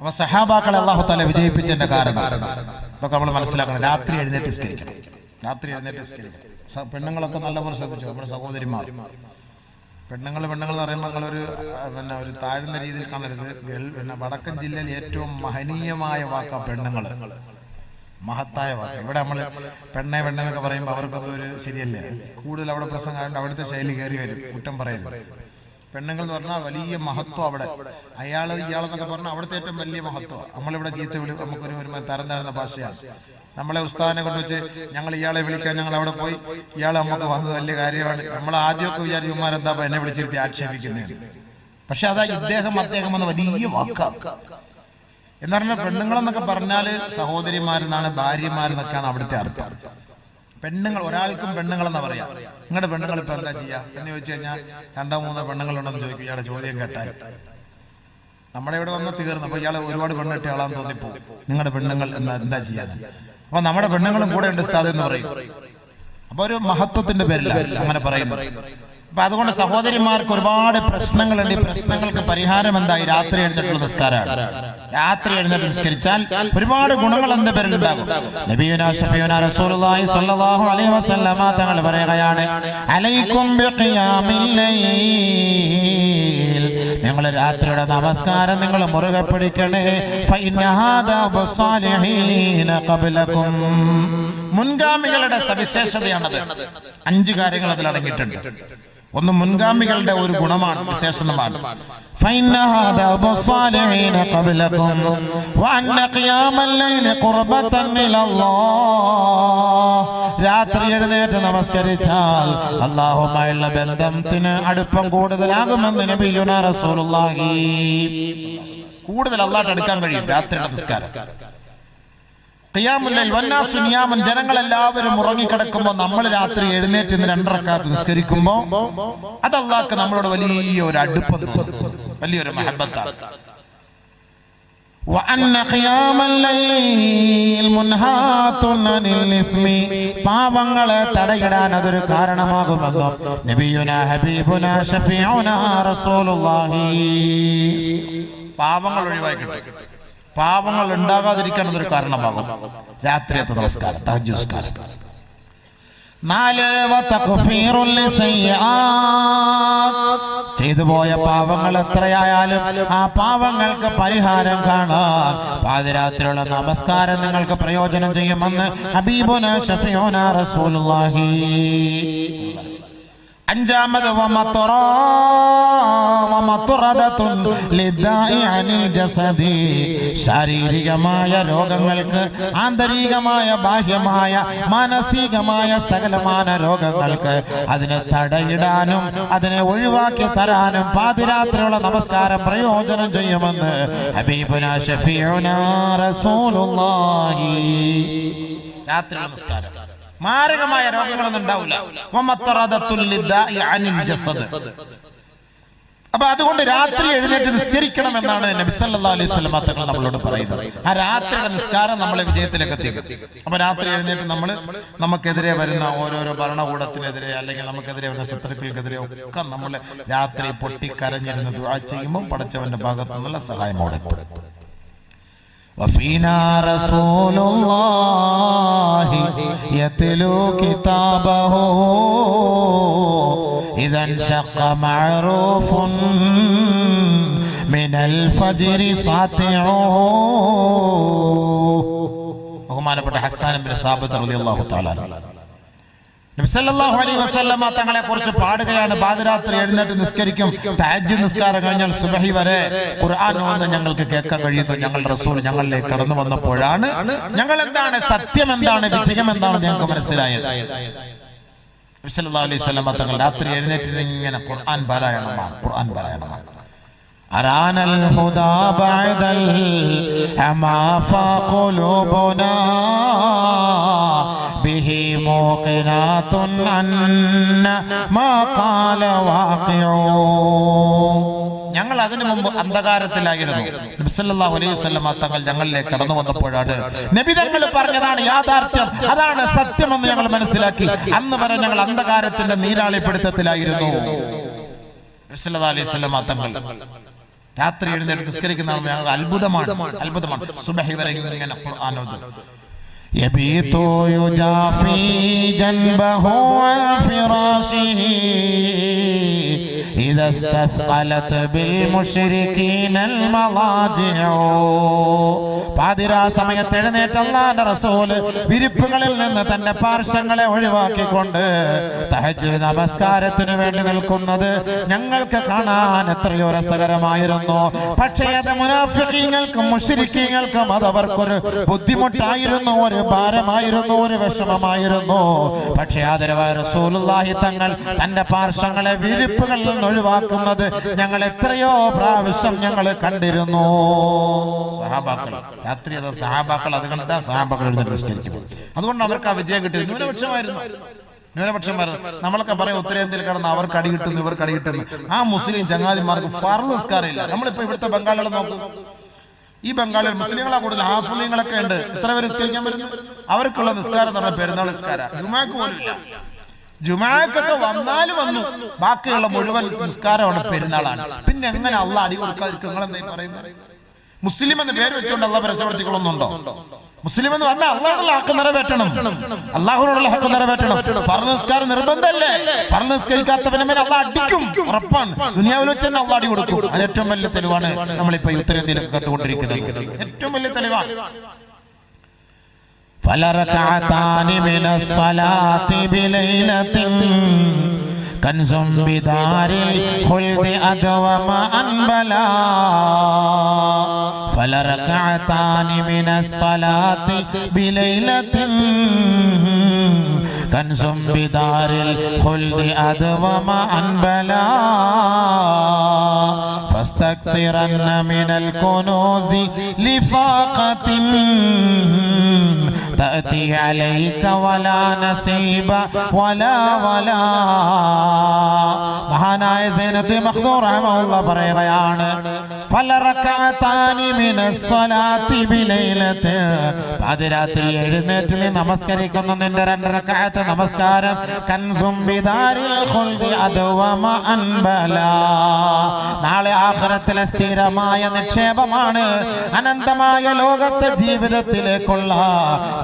അപ്പൊ സഹാബാക്കളെ അല്ലാഹു തആല വിജയിപ്പിച്ചതിന്റെ കാരണം ഇതൊക്കെ നമ്മൾ മനസ്സിലാക്കണം. രാത്രി എഴുന്നേറ്റ് നിസ്കരിക്കണം. രാത്രി എഴുന്നേറ്റ് നിസ്കരിക്കണം. പെണ്ണുങ്ങളൊക്കെ നല്ലപോലെ ശ്രദ്ധിച്ചു. നമ്മുടെ സഹോദരിമാർ പെണ്ണുങ്ങൾ എന്ന് പറയുമ്പോൾ ഒരു താഴ്ന്ന രീതിയിൽ കാണരുത്. വടക്കൻ ജില്ലയിൽ ഏറ്റവും മഹനീയമായ വാക്ക പെണ്ണുങ്ങൾ, മഹത്തായ വാക്ക്. ഇവിടെ നമ്മൾ പെണ്ണെന്നൊക്കെ പറയുമ്പോൾ അവർക്കൊന്നും ഒരു ശരിയല്ലേ. കൂടുതൽ അവിടെ പ്രസംഗം അവിടുത്തെ ശൈലി കയറി വരും, കുറ്റം പറയുന്നത്. പെണ്ണുങ്ങൾ എന്ന് പറഞ്ഞാൽ വലിയ മഹത്വം. അവിടെ ഇയാളെന്നൊക്കെ പറഞ്ഞാൽ അവിടുത്തെ ഏറ്റവും വലിയ മഹത്വം. നമ്മളിവിടെ ചീത്ത വിളി നമുക്കൊരു തരം താഴ്ന്ന ഭാഷയാണ്. നമ്മളെ ഉസ്താദിനെ കൊണ്ടുവച്ച് ഞങ്ങൾ ഇയാളെ വിളിക്കാൻ ഞങ്ങൾ അവിടെ പോയി, ഇയാൾ നമുക്ക് വന്നത് വലിയ കാര്യമാണ്. നമ്മൾ ആദ്യമൊക്കെ വിചാരിക്കുമാരെന്താ എന്നെ വിളിച്ചിരുത്തി ആക്ഷേപിക്കുന്നത്. പക്ഷെ അതാ അദ്ദേഹം എന്ന വലിയ വാക്കാണ്. എന്ന് പറഞ്ഞാൽ പെണ്ണുങ്ങളെന്നൊക്കെ പറഞ്ഞാല് സഹോദരിമാരെന്നാണ്, ഭാര്യമാരെന്നൊക്കെയാണ് അവിടുത്തെ അർത്ഥം. പെണ്ണുങ്ങൾ, ഒരാൾക്കും പെണ്ണുങ്ങളെന്നാ പറയാം. നിങ്ങളുടെ പെണ്ണുങ്ങൾ ഇപ്പൊ എന്താ ചെയ്യാ എന്ന് ചോദിച്ചു കഴിഞ്ഞാൽ 2-3 പെണ്ണുങ്ങളുണ്ടെന്ന് ചോദിക്കും. ഇയാളുടെ ചോദ്യം കേട്ടാൽ നമ്മുടെ ഇവിടെ വന്ന് തീർന്നു. അപ്പൊ ഇയാളെ ഒരുപാട് പെണ്ണിട്ട ആളാന്ന് തോന്നിപ്പോ നിങ്ങളുടെ പെണ്ണുങ്ങൾ എന്താ ചെയ്യാതെ. അപ്പൊ നമ്മുടെ പെണ്ണുങ്ങളും കൂടെ ഉണ്ട് ഉസ്താദ് എന്ന് പറയും. അപ്പൊ ഒരു മഹത്വത്തിന്റെ പേരിൽ അങ്ങനെ പറയുന്നു. അപ്പൊ അതുകൊണ്ട് സഹോദരിമാർക്ക് ഒരുപാട് പ്രശ്നങ്ങളുണ്ട്. ഈ പ്രശ്നങ്ങൾക്ക് പരിഹാരം എന്തായി? രാത്രി എഴുന്നേറ്റുള്ള നിസ്കാരമാണ്. രാത്രി എഴുന്നേറ്റ് നിസ്കരിച്ചാൽ ഒരുപാട് ഗുണങ്ങൾ എന്റെ പേരിൽ ഉണ്ടാകും. നബിയുനാ ശഫീഉനാ റസൂലുള്ളാഹി സ്വല്ലല്ലാഹു അലൈഹി വസല്ലമ തങ്ങൾ പറയുകയാണ്, അലൈക്കും ബിഖിയാമിൽ ലൈൽ, നിങ്ങൾ രാത്രിയുടെ നമസ്കാരം നിങ്ങൾ മുറുകെ പിടിക്കണേ. ഫഇന്ന ഹാദാ ബസ്സാലിഹീന ഖബ്ലകും, മുൻഗാമികളുടെ സവിശേഷതയാണത്. 5 കാര്യങ്ങൾ അതിൽ അടങ്ങിയിട്ടുണ്ട്. ഒന്ന് മുൻഗാമികളുടെ ഒരു ഗുണമാണ്, വിശേഷണമാണ്. രാത്രി എഴുന്നേറ്റ് നമസ്കരിച്ചാൽ അല്ലാഹുമായുള്ള ബന്ധത്തിന് അടുപ്പം കൂടുതലാകുമെന്ന് നബിയുനാ റസൂലുള്ളാഹി. കൂടുതൽ അല്ലാഹുവിന്റെ അടുക്കാൻ കഴിയും രാത്രി നമസ്കാരം. ഖിയാമുൽ ലൈൽ വന്നാസു നിയാമൻ, ജനങ്ങളെല്ലാവരും ഉറങ്ങിക്കിടക്കുമ്പോൾ നമ്മൾ രാത്രി എഴുന്നേറ്റ് 2 റക്അത്ത് നിസ്കരിക്കുമ്പോൾ അത് അല്ലാഹുക്ക് നമ്മളോട് വലിയൊരു അടുപ്പം തോന്നും, വലിയൊരു മഹബത്താണ്. വഅന്ന ഖിയാമൽ ലൈൽ മുൻഹാതുൻ അനിൽ ഇസ്മി, പാപങ്ങളെ തടയിടാൻ അതൊരു കാരണമാകുമെന്ന് നബിയുനാ ഹബീബുനാ ശഫീഉനാ റസൂലുള്ളാഹി. പാപങ്ങൾ ഒഴിവാക്കിയിട്ട് പാപങ്ങൾ ഉണ്ടാകാതിരിക്കാൻ അതൊരു കാരണമാകും രാത്രിയത്തെ നമസ്കാരം, തഹജ്ജുദ് നിസ്കാരം. 4 ചെയ്തു പോയ പാപങ്ങൾ എത്രയായാലും ആ പാപങ്ങൾക്ക് പരിഹാരം കാണാൻ പാതിരാത്രിയുള്ള നമസ്കാരം നിങ്ങൾക്ക് പ്രയോജനം ചെയ്യുമെന്ന് ഹബീബുനാ ശഫീഉനാ റസൂലുള്ളാഹി. 5 ശാരീരികമായ രോഗങ്ങൾക്ക്, ആന്തരികമായ ബാഹ്യമായ മാനസികമായ സകലമാന രോഗങ്ങൾക്ക് അതിനെ തടയിടാനും അതിനെ ഒഴിവാക്കി തരാനും പാതിരാത്രിയുള്ള നമസ്കാരം പ്രയോജനം ചെയ്യുമെന്ന് ഹബീബുനാ ശഫീഉനാ റസൂലുള്ളാഹി. രാത്രി നമസ്കാരം മാരകമായ രോഗങ്ങളൊന്നും ഉണ്ടാവില്ല. അപ്പൊ അതുകൊണ്ട് രാത്രി എഴുന്നേറ്റ് നിസ്കരിക്കണം എന്നാണ് നബി സല്ലല്ലാഹു അലൈഹി വസല്ലം തങ്ങൾ നമ്മളോട് പറയുന്നത്. ആ രാത്രിയുടെ നിസ്കാരം നമ്മളെ വിജയത്തിലേക്ക് എത്തിക്കും. അപ്പൊ രാത്രി എഴുന്നേറ്റ് നമുക്കെതിരെ വരുന്ന ഓരോരോ ഭരണകൂടത്തിനെതിരെ അല്ലെങ്കിൽ നമുക്കെതിരെ വരുന്ന ശത്രുക്കൾക്കെതിരെ ഒക്കെ നമ്മൾ രാത്രി പൊട്ടിക്കരഞ്ഞിരുന്ന് ദുആ ചെയ്യുമ്പോൾ പടച്ചവന്റെ ഭാഗത്തു നിന്നുള്ള സഹായമോടെ. وفينا رسول الله يتلو كتابه إذا انشق معروف من الفجر ساطع. ബഹുമാനപ്പെട്ട ഹസ്സാൻ ഇബ്നു സാബിത്ത് റളിയല്ലാഹു തആല നബി സല്ലല്ലാഹു അലൈഹി വസല്ലമ തങ്ങളെ കുറിച്ച് പാടുകയാണ്. പാതിരാത്രി എഴുന്നേറ്റ് നിസ്കരിക്കും. തഹജ്ജുദ് നിസ്കാരം കഴിഞ്ഞാൽ സുബ്ഹി വരെ ഖുർആൻ ഓതുന്നത് ഞങ്ങൾക്ക് കേൾക്കാൻ കഴിയുന്നു. ഞങ്ങളുടെ റസൂൽ ഞങ്ങളിലേക്ക് കടന്നു വന്നപ്പോഴാണ് ഞങ്ങൾ എന്താണ് സത്യം, എന്താണ് വിജയം, എന്താണെന്ന് ഞങ്ങൾക്ക് മനസ്സിലായത്. നബി സല്ലല്ലാഹു അലൈഹി വസല്ലമ തങ്ങൾ രാത്രി എഴുന്നേറ്റ് ഇങ്ങനെ ഖുർആൻ പാരായണമാണ്. أرانا الهدى بعد الأمى فقلوبنا به موقنات أن ما قال واقع. ഞങ്ങൾ അതിനു മുമ്പ് അന്ധകാരത്തിലായിരുന്നു. നബി സല്ലല്ലാഹു അലൈഹി വസല്ലം തങ്ങൾ ഞങ്ങളിലേക്ക് കടന്നു വന്നപ്പോഴാണ് നബി തങ്ങൾ പറഞ്ഞതാണ് യാഥാർത്ഥ്യം, അതാണ് സത്യമെന്ന് ഞങ്ങൾ മനസ്സിലാക്കി. അന്ന് വരെ ഞങ്ങൾ അന്ധകാരത്തിന്റെ നീരാളിപ്പിടുത്തത്തിലായിരുന്നു. നബി സല്ലല്ലാഹു അലൈഹി വസല്ലം തങ്ങൾ രാത്രി എഴുന്നേറ്റ് നിസ്കരിക്കുന്നതാണ് ഞങ്ങൾക്ക് അത്ഭുതമാണ്. സുബഹി വരെ ഇങ്ങനെ ഖുർആൻ ഓതും. يبيت يجافي جنبه عن فراشه إذا استثقلت بالمشركين المضاجع. പാതിരാ സമയത്ത് എഴുന്നേറ്റ് അല്ലാഹുവിന്റെ റസൂല് വിരിപ്പുകളിൽ നിന്ന് തന്റെ പാർശ്വങ്ങളെ ഒഴിവാക്കിക്കൊണ്ട് തഹജ്ജുദ് നമസ്കാരത്തിന് വേണ്ടി നിൽക്കുന്നത് ഞങ്ങൾക്ക് കാണാൻ എത്രയോ രസകരമായിരുന്നു. പക്ഷേ അത് മുനാഫിഖീങ്ങൾക്കും മുശ്രിക്കീങ്ങൾക്കും അത് അവർക്കൊരു ബുദ്ധിമുട്ടായിരുന്നു, ഒരു ഭാരമായിരുന്നു, ഒരു വിഷമമായിരുന്നു. പക്ഷേ ആദരവായ റസൂലുള്ളാഹി തങ്ങൾ തന്റെ പാർശ്വങ്ങളെ വിരിപ്പുകളിൽ നിന്ന് ഒഴിവാക്കുന്നത് ഞങ്ങൾ എത്രയോ പ്രാവശ്യം ഞങ്ങൾ കണ്ടിരുന്നു. സഹാബാക്കൾ രാത്രി സഹാബാക്കൾ അത് കണ്ടാ സഹാബാക്കൾ നിസ്കരിക്കും. അതുകൊണ്ട് അവർക്ക് ആ വിജയം കിട്ടിയത്. ന്യൂനപക്ഷമായിരുന്നു. നമ്മളൊക്കെ പറയും ഉത്തരേന്ത്യയിൽ കിടന്ന് അവർക്ക് അടി കിട്ടുന്നു, ഇവർക്ക് അടി കിട്ടുന്നു. ആ മുസ്ലിം ചങ്ങാതിമാർക്ക് ഫർള് നിസ്കാരമില്ല. നമ്മളിപ്പോ ഇവിടുത്തെ ബംഗാളികളെ നോക്കും. ഈ ബംഗാളിൽ മുസ്ലിങ്ങളെ കൂടുതൽ ഹാഫുലിങ്ങളൊക്കെ ഉണ്ട്. എത്ര പേര് നിസ്കരിക്കാൻ വരുന്നു? അവർക്കുള്ള നിസ്കാരം തന്നെ പെരുന്നാൾ നിസ്കാരം. ജുമാക്ക് പോലും ഇല്ല. ജുമാക്കൊക്കെ വന്നാലും വന്നു, ബാക്കിയുള്ള മുഴുവൻ നിസ്കാരമാണ് പെരുന്നാളാണ്. പിന്നെ എങ്ങനെ അള്ളാഹ് അടി കൊടുക്കാതിരിക്കും? നിങ്ങൾ എന്താ പറയുന്നത്? മുസ്ലിം എന്ന് പേര് വെച്ചുകൊണ്ട് അള്ളാഹ് രക്ഷപ്പെടുത്തിക്കൊള്ളുന്നുണ്ടോ? മുസ്ലിം എന്ന് പറഞ്ഞാൽ അള്ളാഹുള്ള ഹക്ക് നിറവേറ്റണം, അള്ളാഹുവിനുള്ള ഹക്ക് നിറവേറ്റണം. ഫർള് നിസ്കാരം നിർബന്ധമല്ലേ? ഫർള് നിസ്കരിക്കാത്തവനെ അള്ളാഹ് അടിക്കും, ഉറപ്പാണ്. ദുനിയാവിൽ വെച്ച് തന്നെ അള്ളാഹ് അടി കൊടുക്കും. അത് ഏറ്റവും വലിയ തെളിവാണ് നമ്മളിപ്പോ ഉത്തരേന്ത്യയിലൊക്കെ കണ്ടുകൊണ്ടിരിക്കുന്നത്. ഏറ്റവും വലിയ തെളിവാണ്. فلركعتان من الصلاة بليلة كنز بدار الخلد أدوم أنبلا. فلركعتان من الصلاة بليلة كنز بدار الخلد أدوم أنبلا. فاستكثرن من الكنوز لفاقة تأتي عليك ولا نصيب ولا മഹാനായ സൈനുദ്ദീൻ മഖ്ദൂം റഹിമഹുല്ലാഹ് പറയുകയാണ്, ഫലറകഅതാനി മിനസ്സലാത്തി ബിലൈലത്തി. പാതിരാത്രി എഴുന്നേറ്റ് നീ നമസ്കരിക്കുന്ന നിന്റെ 2 റക്അത്ത് നമസ്കാരം കൻസും ബിദാരിൽ ഖുൽദി അദ്വമ അൻബലാ. നാളെ ആഖിറത്തിലെ സ്ഥിരമായ നിക്ഷേപമാണ്, അനന്തമായ ലോകത്തെ ജീവിതത്തിലേക്കുള്ള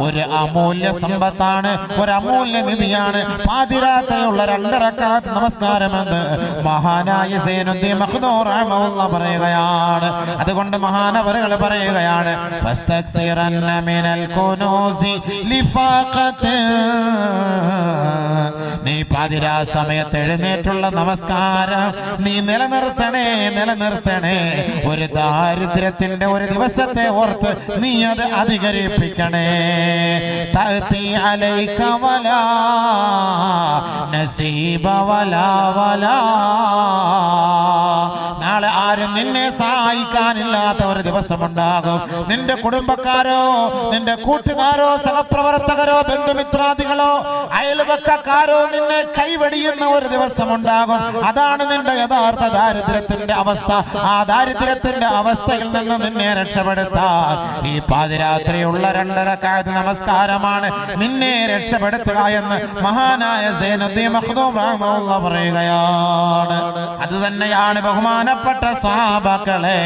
ഒരു അമൂല്യ സമ്പത്താണ്, ഒരു അമൂല്യ നിധിയാണ് പാതിരാത്രിയുള്ള 2 റക്അത്ത് നമസ്കാരമെന്ന് മഹാനായ സൈനുദ്ദീൻ മഖ്ദൂം റഹിമഹുല്ലാഹ് പറയുകയാണ്. അതുകൊണ്ട് മഹാനവറുകൾ പറയുകയാണ്, ഫസ്തക്സിറന്ന മിനൽ കുനൂസി ലിഫാഖത്ത്. നീ പാതിരാ സമയത്ത് എഴുന്നേറ്റുള്ള നമസ്കാരം നീ നിലനിർത്തണേ. ഒരു ദാരിദ്ര്യത്തിന്റെ ഒരു ദിവസത്തെ ഓർത്ത് നീ അത് അധികരിപ്പിക്കണേ. തഅതി അലൈക വലാ നസീബ വലാ. നാളെ ആരും നിന്നെ സഹായിക്കാനില്ലാത്ത ഒരു ദിവസമുണ്ടാകും. നിന്റെ കുടുംബക്കാരോ, നിന്റെ കൂട്ടുകാരോ, സഹപ്രവർത്തകരോ, ബന്ധുമിത്രാദികളോ, അയൽവക്കക്കാരോ നിന്നെ കൈവെടിയുന്ന ഒരു ദിവസമുണ്ടാകും. അതാണ് നിന്റെ യഥാർത്ഥ ദാരിദ്ര്യത്തിന്റെ അവസ്ഥ. ആ ദാരിദ്ര്യത്തിന്റെ അവസ്ഥയിൽ നിന്ന് നിന്നെ രക്ഷപ്പെടുത്താൻ ഈ പാതിരാത്രിയുള്ള 2 റക്അത്ത് നമസ്കാരമാണ് നിന്നെ രക്ഷപ്പെടുത്തുക എന്ന് മഹാനായ സൈനുദ്ദീൻ മഖ്ദൂം റഹിമഹുല്ലാഹ് പറയുകയാണ്. അത് തന്നെയാണ് ബഹുമാനപ്പെട്ട സ്വഹാബാക്കളെ.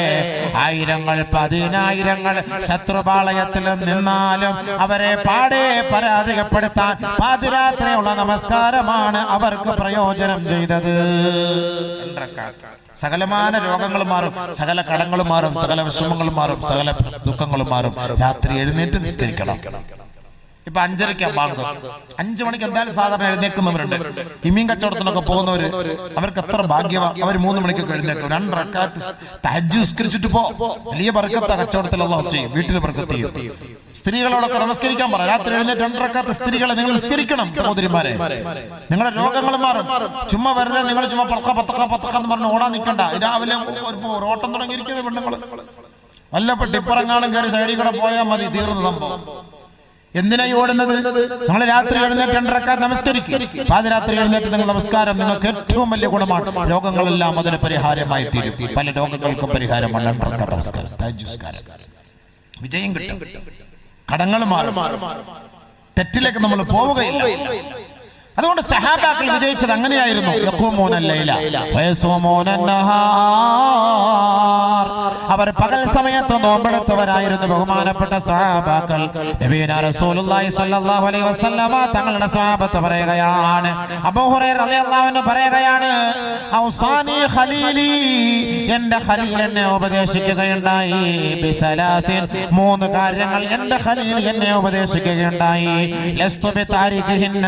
ആയിരങ്ങൾ പതിനായിരങ്ങൾ ശത്രുപാളയത്തിൽ നിന്നാലും അവരെ പാടെ പരാജയപ്പെടുത്താൻ പാതിരാത്രിയുള്ള നമസ്കാരമാണ് അവർക്ക് പ്രയോജനം ചെയ്തത്. സകലമാന രോഗങ്ങൾ മാറും, സകല കടങ്ങളും മാറും, സകല വിഷമങ്ങളും മാറും, സകല ദുഃഖങ്ങളും മാറും. രാത്രി എഴുന്നേറ്റ് നിസ്കരിക്കണം. ഇപ്പൊ 5:30 ബാങ്ക്, 5 മണിക്ക് എന്തായാലും സാധാരണ എഴുന്നേൽക്കുന്നവരുണ്ട്. ഇമീൻ കച്ചവടത്തിനൊക്കെ പോകുന്നവര് അവർക്ക് എത്ര ഭാഗ്യമാണ്. അവർ 3 മണിക്കൊക്കെ എഴുന്നേൽക്കും. 2 റക്അത്ത് തഹജ്ജുദ് നിസ്കരിച്ചിട്ട് പോ. വലിയ ബർക്കത്താ കച്ചവടത്തിൽ അല്ലാഹു ചെയ്യും, വീട്ടിൽ ബർക്കത്ത് ചെയ്യും. സ്ത്രീകളോടൊക്കെ നമസ്കരിക്കാൻ പറ. രാത്രി എഴുന്നേറ്റ് 2 റക്അത്ത് സ്ത്രീകളെ നിങ്ങൾ നിസ്കരിക്കണം. സഹോദരിമാരെ, നിങ്ങളുടെ രോഗങ്ങൾ മാറും. ചുമ്മാ വെറുതെ നിങ്ങൾ ചുമ്മാ പത്തക്ക എന്ന് പറഞ്ഞ് ഓടാൻ നിൽക്കണ്ട. രാവിലെ ഒരു ഓട്ടം തുടങ്ങിയിരിക്കുന്നത് പെണ്ണുങ്ങൾ വല്ലപ്പോൾ ടിപ്പറങ്ങാനും കയറി സൈഡിൽ കൂടെ പോയാൽ മതി, തീർന്ന സംഭവം. എന്തിനായി ഓടുന്നത്? നിങ്ങൾ രാത്രി എഴുന്നേറ്റ് 2 റക്അത്ത് നമസ്കരിക്കും. പാതിരാത്രി എഴുന്നേറ്റ് നിങ്ങൾ നമസ്കാരം നിങ്ങൾക്ക് ഏറ്റവും വലിയ ഗുണമാണ്. രോഗങ്ങളെല്ലാം അതിന് പരിഹാരമായി തീരും. പല രോഗങ്ങൾക്കും പരിഹാരമാണ് 2 റക്അത്ത് നമസ്കാരം. വിജയം കിട്ടും, കടങ്ങൾ മാറും, തെറ്റിലേക്ക് നമ്മൾ പോവുകയില്ല. അതുകൊണ്ട് സഹാബാക്കൾ വിജയിച്ചത് അങ്ങനെയായിരുന്നു. അവർ പകൽ സമയത്ത് നോമ്പെടുത്തവരായിരുന്നു ബഹുമാനപ്പെട്ട സഹാബാക്കൾ. നബിയുനാ റസൂലുള്ളാഹി സ്വല്ലല്ലാഹു അലൈഹി വസല്ലമ തങ്ങളുടെ സ്വഹാബത്ത് പറയുകയാണ്, അബൂ ഹുറൈറ റളിയല്ലാഹു അൻഹു പറയുകയാണ്, ഔസാനി ഖലീലി, എൻ്റെ ഖലീൽ എന്നെ ഉപദേശിക്കുകയുണ്ടായി, ബിസലാത്തിൻ, 3 കാര്യങ്ങൾ എൻ്റെ ഖലീൽ എന്നെ ഉപദേശിക്കുകയുണ്ടായി, ലസ്തു ബിതാരിഖിഹിന്ന,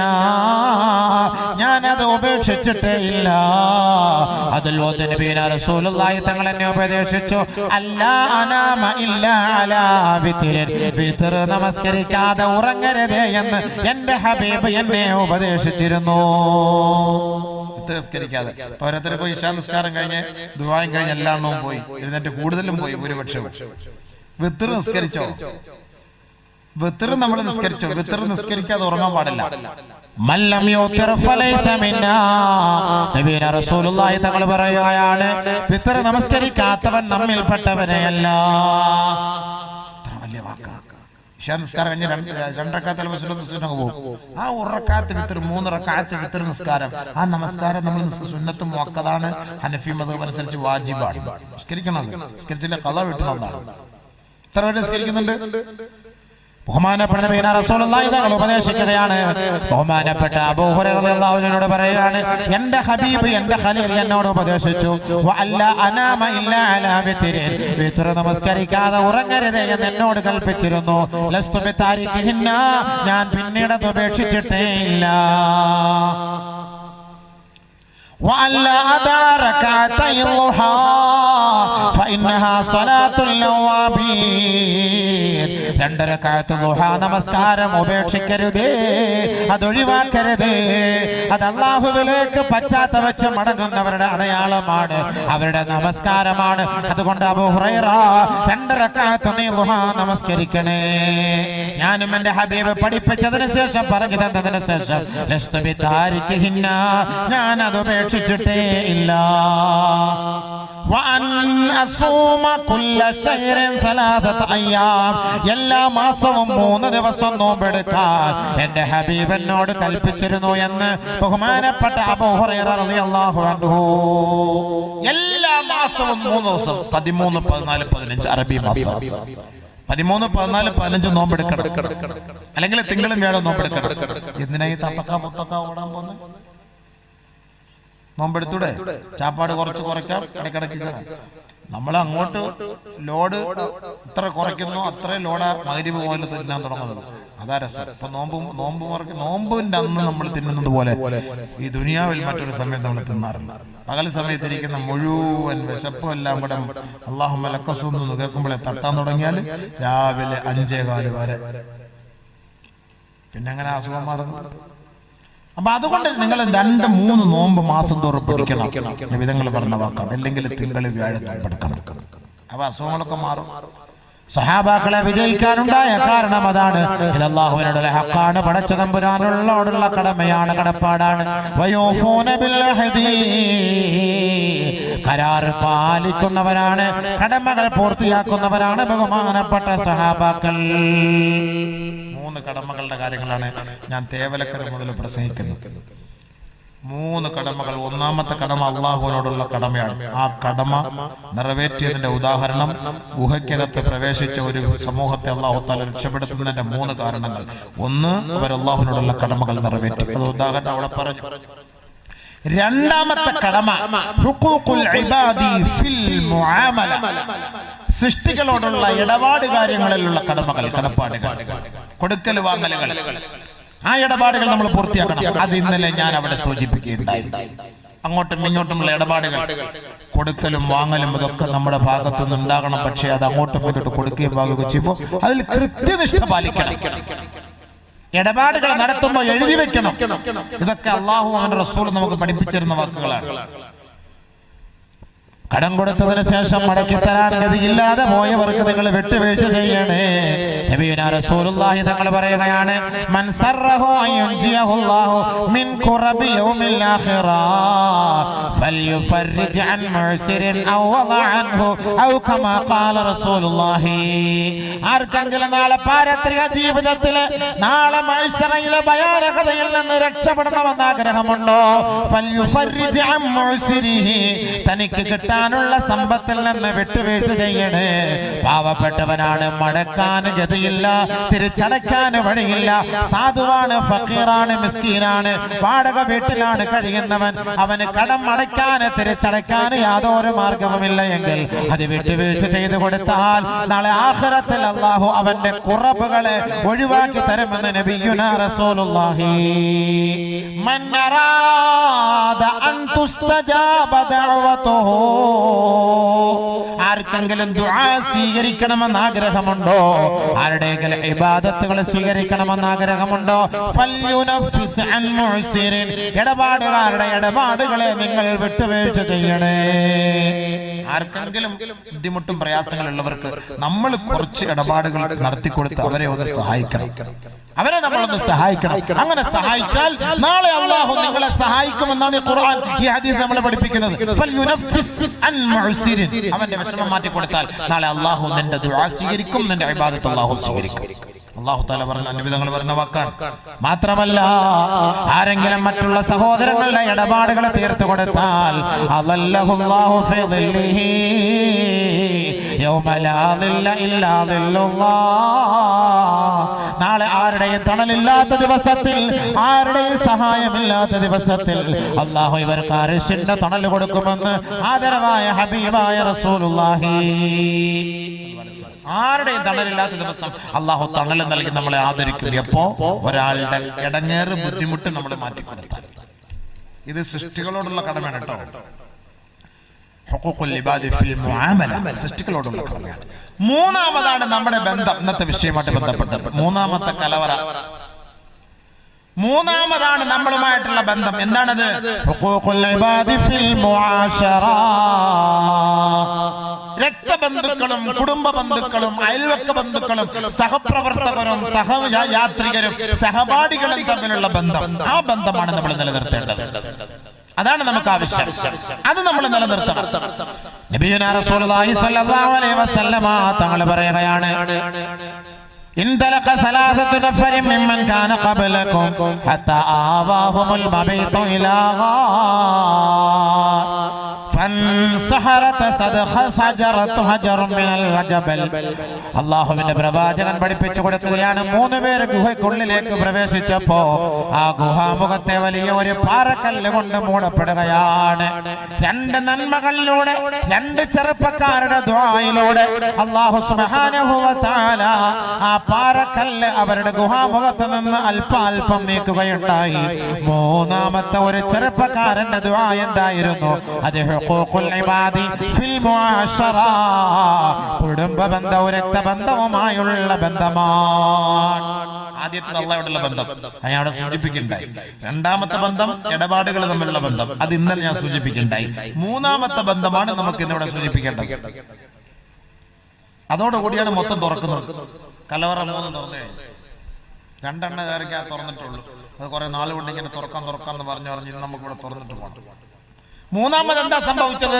ഞാനത് ഉപേക്ഷിച്ചിട്ടേ ഇല്ല. അതിൽ ഒന്ന് നബിയുനാ റസൂലുള്ളാഹി തങ്ങൾ എന്നെ ഉപദേശിച്ചു, അല്ലാ അനാമ ഇല്ലാ അലാ വിത്രിൻ, വിത്ർ നമസ്കരിക്കാതെ ഉറങ്ങരുതേ എന്ന് എൻ്റെ ഹബീബ് എന്നെ ഉപദേശിച്ചിരുന്നു. നമസ്കരിക്കാതെ ഓരോരുത്തർക്ക് ഇശാ നിസ്കാരം കഴിഞ്ഞ് ദുആയും കഴിഞ്ഞ് എല്ലാണ്ണവും പോയി, എഴുന്നേറ്റ് കൂടുതലും പോയി ഭൂരിപക്ഷവും. വിത്ർ നിസ്കരിച്ചോ? വിത്ർ നമ്മൾ നിസ്കരിച്ചോ? വിത്ർ നിസ്കരിക്കാതെ ഉറങ്ങാൻ പാടില്ല. മല്ലം യൂത്തിർ ഫലൈസ മിന്നാ, നബിയുനാ റസൂലുള്ളാഹി തങ്ങൾ പറയുകയാണ്, വിത്ർ നമസ്കരിക്കാത്തവൻ നമ്മിൽപ്പെട്ടവനെയല്ല. വലിയ വാക്കാണ്. ഇശാ നിസ്കാരം കഴിഞ്ഞ് 2 റക്അത്ത് പോകും. ആ 1 റക്അത്ത് വിത്ർ, 3 റക്അത്ത് വിത്ർ നിസ്കാരം, ആ നമസ്കാരം നമ്മൾ സുന്നത്ത് മുഅക്കദാണ്. ഹനഫി മദ്ഹബ് അനുസരിച്ച് വാജിബാണ് നിസ്കരിക്കണം. നിസ്കരിച്ചില്ല ഖളാ വീട്ടുന്നതാണ്. എത്ര പേര് നിസ്കരിക്കുന്നുണ്ട്? ബഹുമാനപ്പെട്ട നബിയുനാ റസൂലുള്ളാഹി തങ്ങൾ ഉപദേശിക്കുകയാണ്. ബഹുമാനപ്പെട്ട അബൂ ഹുറൈറ റളിയല്ലാഹു അൻഹു പറയുകയാണ്, എൻ്റെ ഹബീബ് എൻ്റെ ഖലീൽ എന്നോട് ഉപദേശിച്ചു, വഅല്ലാ അനാമ ഇല്ലാ അലാ വിത്രിൻ, വിത്ർ നമസ്കരിക്കാതെ ഉറങ്ങരുത് എന്ന് എന്നോട് കൽപ്പിച്ചിരുന്നു. ലസ്തു ബിതാരിഖിഹിന്ന, ഞാൻ പിന്നീട് അത് ഉപേക്ഷിച്ചിട്ടേ ഇല്ല. وألا أدع ركعتي الضحى فإنها صلاة الأوابين. 2 റക്അത്ത് ദുഹാ നമസ്കാരം ഉപേക്ഷിക്കരുതേ, അതൊഴിവാക്കരുതേ. അത് അല്ലാഹുവിലേക്ക് പശ്ചാത്തപിച്ച് മടങ്ങുന്നവരുടെ അടയാളമാണ്, അവരുടെ നമസ്കാരമാണ്. അതുകൊണ്ട് അബൂ ഹുറൈറ 2 റക്അത്ത് നീ ദുഹാ നമസ്കരിക്കണേ. ഞാനും എൻ്റെ ഹബീബ് പഠിപ്പിച്ചതിന് ശേഷം, പറഞ്ഞു തന്നതിന് ശേഷം, ലസ്തു ബിതാരിഖിഹിന്ന, ഞാൻ അത് ഉപേക്ഷിച്ചിട്ടേ ഇല്ല. എല്ലാ മാസവും 3 ദിവസം നോമ്പെടുക്കാൻ എൻ്റെ ഹബീബ് എന്നോട് കൽപ്പിച്ചിരുന്നു എന്ന് ബഹുമാനപ്പെട്ട അബൂ ഹുറൈറ റളിയല്ലാഹു അൻഹു. എല്ലാ മാസവും 3 ദിവസം, 13, 14, 15 അറബി മാസം, 13, 14, 15 നോമ്പെടുക്കണം. അല്ലെങ്കിൽ തിങ്കളും വ്യാഴം നോമ്പെടുക്കണം. എന്തിനായി തത്തക്ക മുത്തക്ക ഓടാൻ പോകുന്നത്? നോമ്പെടുത്തൂടെ? ചാപ്പാട് കുറച്ച് കുറയ്ക്കാം, ഇടയ്ക്കിടയ്ക്ക്. നമ്മൾ അങ്ങോട്ട് ലോഡ് ഇത്ര കുറയ്ക്കുന്നു, അത്രയും ലോഡ് മഗ്‌രിബ് പോലെ തിന്നാൻ തുടങ്ങുന്നത്. അതാ രസം. ഇപ്പൊ നോമ്പിന്റെ അന്ന് നമ്മൾ തിന്നുന്നത് പോലെ ഈ ദുനിയാവിൽ മറ്റൊരു സമയത്ത് നമ്മൾ തിന്നാറില്ല. പകൽ സമയത്തിരിക്കുന്ന മുഴുവൻ വിശപ്പും എല്ലാം കൂടെ അല്ലാഹുമ്മ ലക്കസൂന്ന് കേൾക്കുമ്പോഴേ തട്ടാൻ തുടങ്ങിയാൽ രാവിലെ 5:15 വരെ. പിന്നെ അങ്ങനെ അസുഖം മാറുന്നു. അപ്പൊ അതുകൊണ്ട് നിങ്ങൾ 2-3 നോമ്പ് മാസം തോറും പിടിക്കണം. വിധങ്ങൾ പറഞ്ഞ വാക്കാണ്. അല്ലെങ്കിൽ തിങ്കൾ വ്യാഴം നോമ്പെടുക്കണം. അപ്പൊ അസുഖങ്ങളൊക്കെ മാറും. സഹാബാക്കളെ വിജയിക്കാനുണ്ടായ കാരണം അതാണ്. ഇത് അല്ലാഹുവിനോടുള്ള ഹഖാണ്, പടച്ച തമ്പുരാനോടുള്ള കടമയാണ്, കടപ്പാടാണ്. വയൂഫൂന ബിൽ അഹദി, കരാർ പാലിക്കുന്നവരാണ്, കടമകൾ പൂർത്തിയാക്കുന്നവരാണ് ബഹുമാനപ്പെട്ട സഹാബാക്കൾ. 3 കടമകളുടെ കാര്യങ്ങളാണ് ഞാൻ തേവലക്കര മുതൽ പ്രസംഗിക്കുന്നത്. 3 കടമകൾ. ഒന്നാമത്തെ കടമ അള്ളാഹുവിനോടുള്ള കടമയാണ്. ആ കടമ നിറവേറ്റിയതിന്റെ ഉദാഹരണം, ഗുഹയ്ക്കകത്ത് പ്രവേശിച്ച ഒരു സമൂഹത്തെ അള്ളാഹു തആല രക്ഷപ്പെടുത്തുന്നതിന്റെ 3 കാരണങ്ങൾ. 1, അവർ അള്ളാഹുവിനോടുള്ള കടമകൾ നിറവേറ്റി. അത് ഉദാഹരണം അവിടെ പറഞ്ഞു. രണ്ടാമത്തെ കടമ ഹുഖൂഖുൽ ഇബാദി ഫിൽ മുആമല, സൃഷ്ടികളോടുള്ള ഇടപാട് കാര്യങ്ങളിലുള്ള കടമകൾ, കടപ്പാടുകൾ, കൊടുക്കൽ വാങ്ങലുകൾ. ആ ഇടപാടുകൾ നമ്മൾ പൂർത്തിയാക്കണം. അത് ഇന്നലെ ഞാൻ അവിടെ സൂചിപ്പിക്കുകയുണ്ടായി. അങ്ങോട്ടും ഇങ്ങോട്ടുമുള്ള ഇടപാടുകൾ, കൊടുക്കലും വാങ്ങലും, ഇതൊക്കെ നമ്മുടെ ഭാഗത്തുനിന്ന് ഉണ്ടാകണം. പക്ഷേ അത് അങ്ങോട്ടും ഇങ്ങോട്ടും കൊടുക്കുകയും വാങ്ങുകയും ചെയ്യുമ്പോൾ അതിൽ കൃത്യനിഷ്ഠ പാലിക്കണം. ഇടപാടുകൾ നടത്തുമ്പോൾ എഴുതി വെക്കണം. ഇതൊക്കെ അള്ളാഹു അവന്റെ റസൂൽ നമുക്ക് പഠിപ്പിച്ചിരുന്ന വാക്കുകളാണ്. കടം കൊടുത്തതിന് ശേഷം മടക്കി തരാൻ ഗതിയില്ലാതെ പോയവർക്ക് നിങ്ങൾ വിട്ടുവീഴ്ച ചെയ്യണേ നബിയുനാ റസൂലുള്ളാഹി തങ്ങൾ പറയുകയാണ് മൻ സറഹു അൻയുൻജിയഹുല്ലാഹു മിൻ ഖുറബി യൗമിൽ ആഖിറ ഫൽയുഫർരിജ് അൻ മുഅ്സിരിൻ ഔ വദഅ അൻഹു ഔ കമാ ഖാല റസൂലുള്ളാഹി. ആർക്കെങ്കിലും നാളെ പാരത്രിക ജീവിതത്തിൽ നാളെ മഹ്ശറയിലെ ഭയാനകതയിൽ നിന്ന് രക്ഷപ്പെടണമെന്ന് ആഗ്രഹമുണ്ടോ, ഫൽയുഫർരിജ് അൻ മുഅ്സിരിഹി, തനിക്ക് കിട്ടാനുള്ള സമ്പത്തിൽ നിന്ന് വിട്ടുവീഴ്ച ചെയ്യണേ. പാവപ്പെട്ടവനാണ്, മടക്കാൻ ഗതിയില്ല, തിരിച്ചടയ്ക്കാൻ വഴിയില്ല, സാധുവാണ്, ഫക്കീറാണ്, മിസ്കീനാണ്, വാടക വീട്ടിലാണ് കഴിയുന്നവൻ, അവന് കടം അടയ്ക്കാൻ തിരിച്ചടയ്ക്കാൻ യാതൊരു മാർഗവുമില്ല എങ്കിൽ അത് വിട്ടുവീഴ്ച ചെയ്തു കൊടുത്താൽ നാളെ ആഖിറത്തിൽ അല്ലാഹു അവന്റെ കുറവുകളെ ഒഴിവാക്കി തരുമെന്ന് നബിയുനാ റസൂലുള്ളാഹി. മൻ അറാദ അൻ തുസ്തജാബ ദഅവതുഹു, ആർക്കെങ്കിലും ദുആ സ്വീകരിക്കണമെന്ന് ആഗ്രഹമുണ്ടോ, ആരുടെയെങ്കിലും ഇബാദത്തുകൾ സ്വീകരിക്കണമെന്ന് ആഗ്രഹമുണ്ടോ, ഫൽയുനഫിസ് അൻ മുഅ്സിരിൻ, ഇടപാടുകാരുടെ ഇടപാടുകളെ നിങ്ങൾ വിട്ടുവീഴ്ച ചെയ്യണേ. ആർക്കെങ്കിലും ബുദ്ധിമുട്ടും പ്രയാസങ്ങളുള്ളവർക്ക് നമ്മൾ കുറച്ച് ഇടപാടുകൾ നടത്തിക്കൊടുത്ത് അവരെ ഒന്ന് സഹായിക്കണം, അവരെ നമ്മളൊന്ന് സഹായിക്കണം. അങ്ങനെ സഹായിച്ചാൽ നാളെ അല്ലാഹു നിങ്ങളെ സഹായിക്കുമെന്നാണ് ഖുർആൻ ഈ ഹദീസ് നമ്മളെ പഠിപ്പിക്കുന്നത്. ഫൽയുനഫിസ് അൻ മുഅ്സിരിൻ, അവന്റെ വിഷമം മാറ്റി കൊടുത്താൽ നാളെ അല്ലാഹു നിന്റെ ദുആ സ്വീകരിക്കും, നിന്റെ ഇബാദത്ത് അല്ലാഹു സ്വീകരിക്കും. അല്ലാഹു തആല പറഞ്ഞ നബി തങ്ങൾ പറഞ്ഞ വാക്കാണ്. മാത്രമല്ല ആരെങ്കിലും മറ്റുള്ള സഹോദരങ്ങളുടെ ഇടപാടുകളെ തീർത്തു കൊടുത്താൽ അല്ലല്ലാഹു ഫീ ദില്ലിഹി യൗമ ലാ ദില്ല ഇല്ലാ ദില്ലുല്ലാഹ്, നാളെ ആരുടെയും തണലില്ലാത്ത ദിവസത്തിൽ, ആരുടെയും സഹായമില്ലാത്ത ദിവസത്തിൽ അല്ലാഹു ഇവർക്ക് അർശിന്റെ തണൽ കൊടുക്കുമെന്ന് ആദരവായ ഹബീബായ റസൂലുള്ളാഹി. ആരുടെയും തണലില്ലാത്ത ദിവസം അല്ലാഹു തണൽ നൽകി നമ്മളെ ആദരിക്കും. എപ്പോ ഒരാളുടെ ഇടങ്ങേറ് ബുദ്ധിമുട്ട് നമ്മൾ മാറ്റിക്കൊടുത്താൽ. ഇത് സൃഷ്ടികളോടുള്ള കടമയാണ് കേട്ടോ. ഹുഖൂഖുൽ ഇബാദി ഫിൽ മുആമല, സൃഷ്ടികളോടുള്ള കടമയാണ്. മൂന്നാമതാണ് നമ്മുടെ ബന്ധം, ഇന്നത്തെ വിഷയമായിട്ട് ബന്ധപ്പെട്ടത് മൂന്നാമത്തെ കലവറ. മൂന്നാമതാണ് നമ്മളുമായിട്ടുള്ള ബന്ധം. എന്താണത്? ഹുഖൂഖുൽ ഇബാദി ഫിൽ മുആശറ. രക്തബന്ധുക്കളും കുടുംബ ബന്ധുക്കളും അയൽവക്ക ബന്ധുക്കളും സഹപ്രവർത്തകരും സഹയാത്രികരും സഹപാഠികളും തമ്മിലുള്ള ബന്ധം, ആ ബന്ധമാണ് നമ്മൾ നിലനിർത്തേണ്ടത്. അതാണ് നമുക്ക് ആവശ്യം, അത് നമ്മൾ നിലനിർത്തണം. നബിയുനാ റസൂലുള്ളാഹി സ്വല്ലല്ലാഹു അലൈഹി വസല്ലമ തങ്ങൾ പറയുകയാണ്, انطلق ثلاثة نفر ممن كان قبلكم حتى آواهم المبيت إلى غار فانسحرت شجرة حجر من الجبل. അല്ലാഹുവിന്റെ പ്രവാചകൻ പഠിപ്പിച്ചു കൊടുക്കുകയാണ്, 3 പേര് ഗുഹയ്ക്കുള്ളിലേക്ക് പ്രവേശിച്ചപ്പോ ആ ഗുഹാമുഖത്തെ വലിയ ഒരു പാറക്കല്ല് കൊണ്ട് മൂടപ്പെടുകയാണ്. 2 നന്മകളിലൂടെ, 2 ചെറുപ്പക്കാരുടെ ദുആയിലൂടെ അല്ലാഹു സുബ്ഹാനഹു വ തആല ആ പാറക്കല്ല് അവരുടെ ഗുഹാമുഖത്ത് നിന്ന് അല്പം നീക്കുകയുണ്ടായി. 3ാമത്തെ ഒരു ചെറുപ്പക്കാരന്റെ ദുആ എന്തായിരുന്നു? അത് ഹുഖൂഖുൽ ഇബാദി ഫിൽ മുആശറ, കുടുംബ ബന്ധവും രക്തബന്ധവുമായുള്ള ബന്ധമാണ്. ആദ്യത്തെ അല്ലാഹുവിനുള്ള ബന്ധം അയാളെ സൂചിപ്പിക്കുന്നുണ്ടായി. 2ാമത്തെ ബന്ധം ഇടപാടുകൾ തമ്മിലുള്ള ബന്ധം, അത് ഇന്നലെ ഞാൻ സൂചിപ്പിക്കുന്നുണ്ടായി. 3ാമത്തെ ബന്ധമാണ് നമുക്ക് ഇന്നിവിടെ സൂചിപ്പിക്കേണ്ടത്. അതോടുകൂടിയാണ് മൊത്തം തുറക്കുന്നത്. കലവറ 3 തുറന്നേ, 2 കയറിക്കാൻ തുറന്നിട്ടുള്ളൂ. അത് കുറെ നാൾ കൊണ്ട് ഇങ്ങനെ തുറക്കാൻ എന്ന് പറഞ്ഞു ഇന്ന് നമുക്കിവിടെ തുറന്നിട്ട് പോകണം. 3ാമത് എന്താ സംഭവിച്ചത്?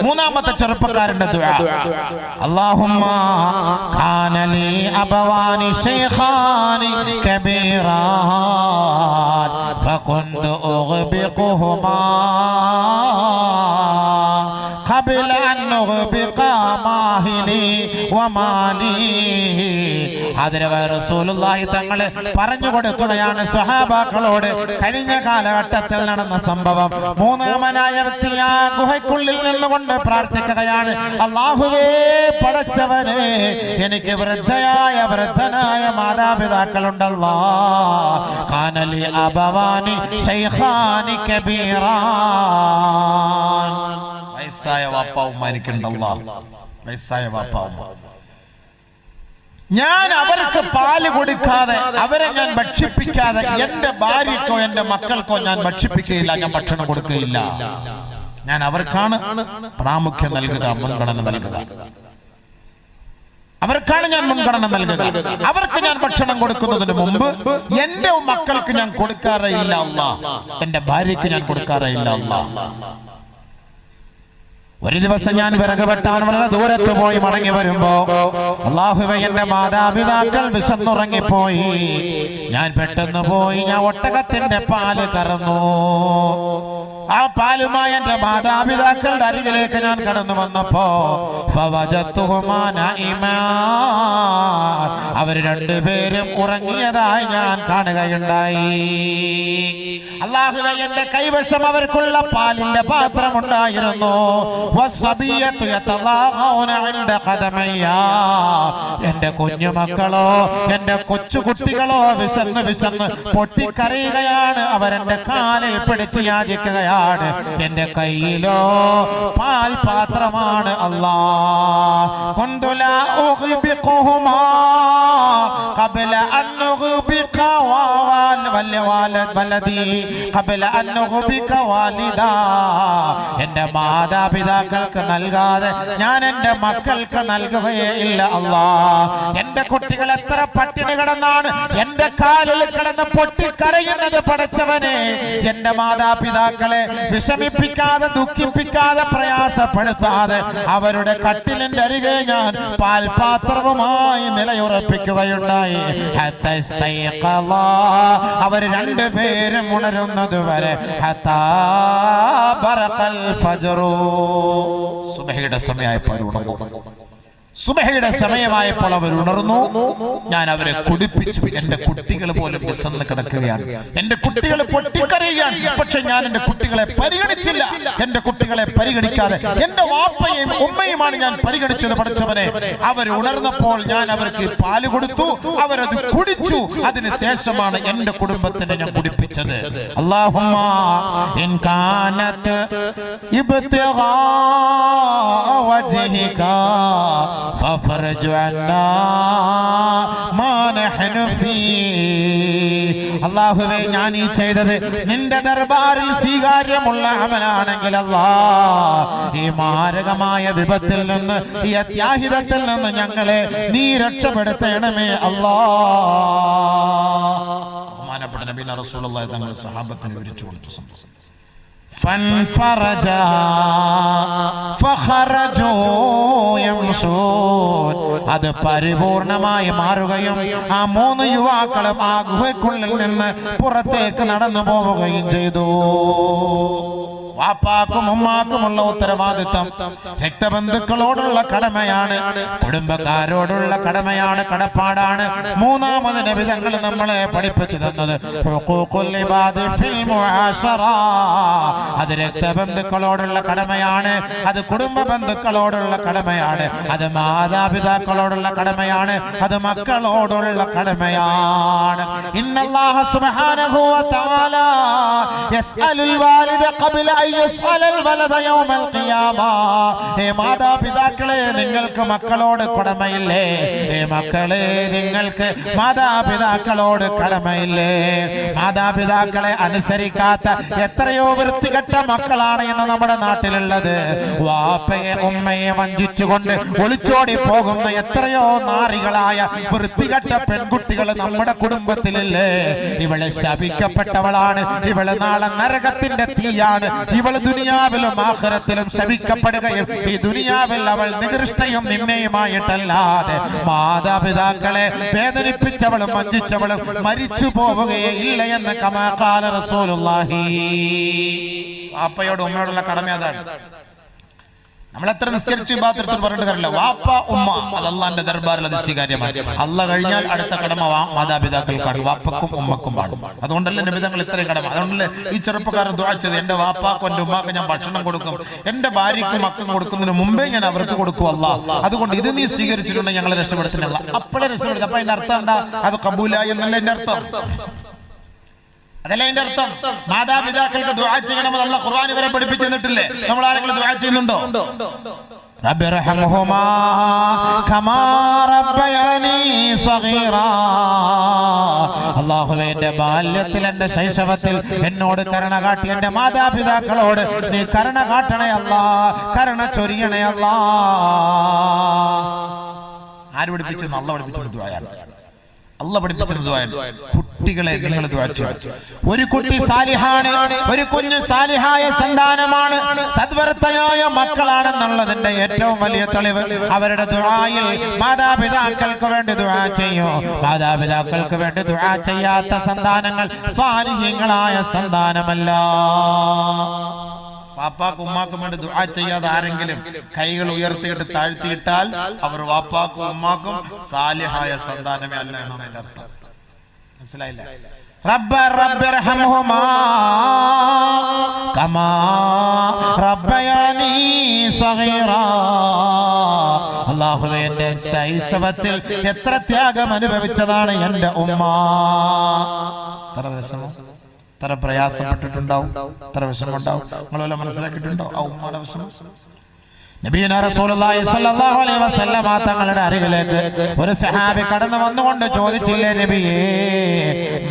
3ാമത്തെ ചെറുപ്പക്കാരന്റെ ദുആ, അല്ലാഹുമ്മ കാന ലീ അബവാനി ശൈഖാനി കബീറാൻ ഫകുന്തു ഉഗ്ബിഖുഹുമാ ഖബല അൻ ഉഗ്ബിഖ മാഹിലി വമാലി. ആദരവായ റസൂലുള്ളാഹി തങ്ങൾ പറഞ്ഞു കൊടുക്കുകയാണ് സ്വഹാബാക്കളോട് കഴിഞ്ഞ കാലഘട്ടത്തിൽ നടന്ന സംഭവം. 3ാമനായ വ്യക്തി ആ ഗുഹയ്ക്കുള്ളിൽ നിന്നുകൊണ്ട് പ്രാർത്ഥിക്കുകയാണ്, അല്ലാഹുവേ പടച്ചവനെ, എനിക്ക് വൃദ്ധനായ മാതാപിതാക്കളുണ്ടല്ലോ. കാനലി അബവാനി ശൈഖാനി കബീറാൻ, വയസ്സായ വാപ്പാവുമ്മ എനിക്കുണ്ടല്ലോ, വയസ്സായ വാപ്പാവുമ്മ. ഞാൻ അവർക്ക് പാല് കൊടുക്കാതെ, അവരെ ഞാൻ ഭക്ഷിപ്പിക്കാതെ എന്റെ ഭാര്യക്കോ എന്റെ മക്കൾക്കോ ഞാൻ ഭക്ഷിപ്പിക്കുകയില്ല, ഞാൻ ഭക്ഷണം കൊടുക്കുകയില്ല. ഞാൻ അവർക്കാണ് പ്രാമുഖ്യം നൽകുക, മുൻഗണന നൽകുക. അവർക്ക് അവർക്കാണ് ഞാൻ മുൻഗണന നൽകുക. അവർക്ക് ഞാൻ ഭക്ഷണം കൊടുക്കുന്നതിന് മുമ്പ് എന്റെ മക്കൾക്ക് ഞാൻ കൊടുക്കാറില്ല അല്ലാഹ്, എന്റെ ഭാര്യയ്ക്ക് ഞാൻ കൊടുക്കാറില്ല അല്ലാഹ്. ഒരു ദിവസം ഞാൻ വിറക് വെട്ടാൻ വളരെ ദൂരത്ത് പോയി മടങ്ങി വരുമ്പോ അല്ലാഹുവേ, എന്റെ മാതാപിതാക്കൾ വിശന്നുറങ്ങിപ്പോയി. ഞാൻ പെട്ടെന്ന് പോയി, ഞാൻ ഒട്ടകത്തിന്റെ പാല് കറന്നു. ആ പാലുമായി എന്റെ മാതാപിതാക്കളുടെ അരികിലേക്ക് ഞാൻ കടന്നു വന്നപ്പോ അവർ രണ്ടുപേരും ഉറങ്ങിയതായി ഞാൻ കാണുകയുണ്ടായി. അല്ലാഹുവേ, എന്റെ കൈവശം അവർക്കുള്ള പാലിന്റെ പാത്രമുണ്ടായിരുന്നു. എന്റെ കുഞ്ഞുമക്കളോ, എന്റെ കൊച്ചുകുട്ടികളോ വിശന്ന് പൊട്ടിക്കരയുകയാണ്. അവരെന്റെ കാലിൽ പിടിച്ച് യാചിക്കുകയാണ്. എന്റെ കയ്യിലോ പാൽ പാത്രമാണ്. അല്ലാഹ് കൊണ്ടുലാ ഉഖ്ബിഖുഹുമാ ഖബല അൻ ഉഖ്ബിഖ വലദി ഖബല അൻ ഉഖ്ബിഖ വാലിദാ. എന്റെ മാതാപിതാക്കൾക്ക് നൽകാതെ ഞാൻ എന്റെ മക്കൾക്ക് നൽകുകയേ ഇല്ല അല്ലാഹ്. എന്റെ കുട്ടികൾ എത്ര പട്ടിണി കിടന്നാണ് എന്റെ കാലിൽ കിടന്ന് പൊട്ടിക്കരയുന്നത്. പടച്ചവനെ, എന്റെ മാതാപിതാക്കളെ വിഷമിപ്പിക്കാതെ, ദുഃഖിപ്പിക്കാതെ, പ്രയാസപ്പെടുത്താതെ അവരുടെ കട്ടിലിന്റെ അരികെ ഞാൻ പാൽപാത്രവുമായി നിലയുറപ്പിക്കുകയുണ്ടായി. അവർ രണ്ടുപേരും ഉണരുന്നത് വരെ സുബഹിയുടെ സമയമായപ്പോൾ സുബഹയുടെ സമയമായപ്പോൾ അവർ ഉണർന്നു. ഞാൻ അവരെ കുടിപ്പിച്ചു. എന്റെ കുട്ടികൾ പോലും വിശന്ന് കിടക്കുകയാണ്. എന്റെ കുട്ടികൾ പൊട്ടിക്കരയുകയാണ്. പക്ഷെ ഞാൻ എന്റെ കുട്ടികളെ പരിഗണിച്ചില്ല. എന്റെ കുട്ടികളെ പരിഗണിക്കാതെ എന്റെ വാപ്പയും ഉമ്മയുമാണ് ഞാൻ പരിഗണിച്ചത്. പഠിച്ചവനെ, അവർ ഉണർന്നപ്പോൾ ഞാൻ അവർക്ക് പാല് കൊടുത്തു. അവരത് കുടിച്ചു. അതിനുശേഷമാണ് എന്റെ കുടുംബത്തിനെ ഞാൻ കുടിപ്പിച്ചത്. അല്ലാഹുമ്മ ഇൻ കാനത് ഇബ്തിഗാ വജ്ഹിക فافرج عنا ما نحن فيه. അല്ലാഹുവേ, ഞാൻ ഈ ചെയ്തത് നിന്റെ ദർബാറിൽ സ്വീകാര്യമുള്ള അമലാണെങ്കിൽ അല്ലാഹ്, ഈ മാരകമായ വിപത്തിൽ നിന്ന്, ഈ അത്യാഹിതത്തിൽ നിന്ന് ഞങ്ങളെ നീ രക്ഷപ്പെടുത്തണമേ അല്ലാഹ്. ബഹുമാനപ്പെട്ട നബി റസൂലുള്ളാഹി തങ്ങൾ സഹാബത്തിനെ വിവരിച്ചു കൊടുത്തു. فانفرجا فخرجوا يمشون. അത് പരിപൂർണമായി മാറുകയും ആ മൂന്ന് യുവാക്കളും ആ ഗുഹയ്ക്കുള്ളിൽ നിന്ന് പുറത്തേക്ക് നടന്നു പോവുകയും ചെയ്തു. വാപ്പാക്കും ഉമ്മാക്കുമുള്ള ഉത്തരവാദിത്തം രക്തബന്ധുക്കളോടുള്ള കടമയാണ്, കുടുംബക്കാരോടുള്ള കടമയാണ്, കടപ്പാടാണ്. മൂന്നാമത് നബിതങ്ങൾ നമ്മളെ പഠിപ്പിച്ചു തന്നത് ഹുഖൂഖുൽ ഇബാദി ഫിൽ മുആശറ. അത് രക്തബന്ധുക്കളോടുള്ള കടമയാണ്, അത് കുടുംബ ബന്ധുക്കളോടുള്ള കടമയാണ്, അത് മാതാപിതാക്കളോടുള്ള കടമയാണ്, അത് മക്കളോടുള്ള കടമയാണ്. ഇന്നല്ലാഹ സുബ്ഹാനഹു വ തആല യസ്അലുൽ വാലിദ ഖബ്ല അൻ യസ്അലൽ വലദ യൗമൽ ഖിയാമ. ഹേ മാതാപിതാക്കളെ, നിങ്ങൾക്ക് മക്കളോട് കടമയില്ലേ? ഹേ മക്കളെ, നിങ്ങൾക്ക് മാതാപിതാക്കളോട് കടമയില്ലേ? മാതാപിതാക്കളെ അനുസരിക്കാത്ത എത്രയോ വൃത്തികെട്ട മക്കളാണ് ഇന്ന് നമ്മുടെ നാട്ടിലുള്ളത്. വാപ്പയെ ഉമ്മയെ വഞ്ചിച്ചുകൊണ്ട് ഒളിച്ചോടി പോകുന്ന എത്രയോ നാറികളായ വൃത്തികെട്ട പെൺകുട്ടികൾ നമ്മുടെ കുടുംബത്തിലില്ലേ? ഇവള് ശപിക്കപ്പെട്ടവളാണ്, ഇവള് നാളെ നരകത്തിന്റെ തീയാണ്. ഇവള് ദുനിയാവിലും ആഖിറത്തിലും ശപിക്കപ്പെടുകയും ഈ ദുനിയാവിൽ അവൾ നികൃഷ്ടയും നിന്നയുമായിട്ടല്ലാതെ മാതാപിതാക്കളെ വേദനിപ്പിച്ചവളും വഞ്ചിച്ചവളും മരിച്ചു പോവുകയേ ഇല്ല എന്ന് കമാ ഖാല റസൂലുള്ളാഹി. വാപ്പയോട് ഉമ്മയോടുള്ള കടമ അതാണ്. നമ്മൾ എത്ര നിസ്കരിച്ച് ഇബാദത്തിൽ പറഞ്ഞിട്ട് കാര്യമില്ല. വാപ്പ ഉമ്മ അത് അല്ലാഹുവിന്റെ ദർബാറിൽ അത് സ്വീകാര്യമാണ്. അല്ലാഹ് കഴിഞ്ഞാൽ അടുത്ത കടമ മാതാപിതാക്കൾക്കാണ്, വാപ്പക്കും ഉമ്മക്കുമാണ്. അതുകൊണ്ടല്ലേ നബിതങ്ങൾ ഇത്രയും കടമ. അതുകൊണ്ടല്ലേ ഈ ചെറുപ്പക്കാരൻ ദുആ ചെയ്തത്, എന്റെ വാപ്പാക്കും എന്റെ ഉമ്മാക്കും ഞാൻ ഭക്ഷണം കൊടുക്കും, എന്റെ ഭാര്യയ്ക്കും മക്കളും കൊടുക്കുന്നതിന് മുമ്പേ ഞാൻ അവർക്ക് കൊടുക്കും അല്ലാഹ്. അതുകൊണ്ട് ഇത് നീ സ്വീകരിച്ചിട്ടുണ്ടെങ്കിൽ ഞങ്ങളെ രക്ഷപ്പെടുത്തുന്നില്ല. അപ്പോഴേ രക്ഷപ്പെടുത്തും. അപ്പൊ അതിന്റെ അർത്ഥം എന്താ? അത് കബൂലായി എന്നല്ല എന്റെ അർത്ഥം. അതല്ല അതിന്റെ അർത്ഥം. മാതാപിതാക്കൾക്ക് ദുആ ചെയ്യണമെന്ന് അല്ലാഹ് ഖുർആൻ വരെ പഠിപ്പിച്ചു തന്നിട്ടില്ലേ? നമ്മൾ ആരെങ്കിലും ദുആ ചെയ്യുന്നുണ്ടോ? റബ്ബിർഹംഹുമാ കമാ റബ്ബയാനി സഗീറാ. അല്ലാഹുവേ, എന്റെ ബാല്യത്തിൽ, എന്റെ ശൈശവത്തിൽ എന്നോട് കരുണ കാട്ടി എന്റെ മാതാപിതാക്കളോട് നീ കരുണ കാട്ടണേ അല്ലാഹ്, കരുണ ചൊരിയണേ അല്ലാഹ്. ആര് പഠിപ്പിച്ചത്? അള്ളാഹ് പഠിപ്പിച്ച ദുആയാണ്. അള്ളാഹ് പഠിപ്പിച്ച ദുആയാണ്. കുട്ടികളെ നിങ്ങൾ ദുആ ചെയ്യുക. ഒരു കുട്ടി സാലിഹാണ്, ഒരു കുഞ്ഞ് സാലിഹായ സന്താനമാണ്, സദ്വർത്തനായ മക്കളാണെന്നുള്ളതിന്റെ ഏറ്റവും വലിയ തെളിവ് അവരുടെ ദുആയിൽ മാതാപിതാക്കൾക്ക് വേണ്ടി ദുആ ചെയ്യൂ. മാതാപിതാക്കൾക്ക് വേണ്ടി ദുആ ചെയ്യാത്ത സന്താനങ്ങൾ സാലിഹീങ്ങളായ സന്താനമല്ല. വാപ്പാക്കും ഉമ്മാക്കും വേണ്ടി ദുആ ചെയ്യാതെ ആരെങ്കിലും കൈകൾ ഉയർത്തിയിട്ട് താഴ്ത്തിയിട്ടാൽ അവർ വാപ്പാക്കും ഉമ്മാക്കും സാലിഹായ സന്താനമേ അല്ല എന്നാണ് അതിന്റെ അർത്ഥം. മനസ്സിലായില്ല? റബ്ബിർഹംഹുമാ കമാ റബ്ബയാനി സഗീറാ. അല്ലാഹുവേ, എൻ്റെ ശൈശവത്തിൽ എത്ര ത്യാഗം അനുഭവിച്ചതാണ് എൻ്റെ ഉമ്മ. എത്ര പ്രയാസപ്പെട്ടിട്ടുണ്ടാവും, എത്ര വിഷമമുണ്ടാവും. നിങ്ങളെല്ലാം മനസ്സിലാക്കിയിട്ടുണ്ടോ ആ ഉമ്മയുടെ വിഷമം? നബിയുനാ റസൂലുള്ളാഹി സ്വല്ലല്ലാഹു അലൈഹി വസല്ലമ തങ്ങളുടെ അരികിലേക്ക് ഒരു സഹാബി കടന്നു വന്നുകൊണ്ട് ചോദിച്ചില്ലേ, നബിയേ,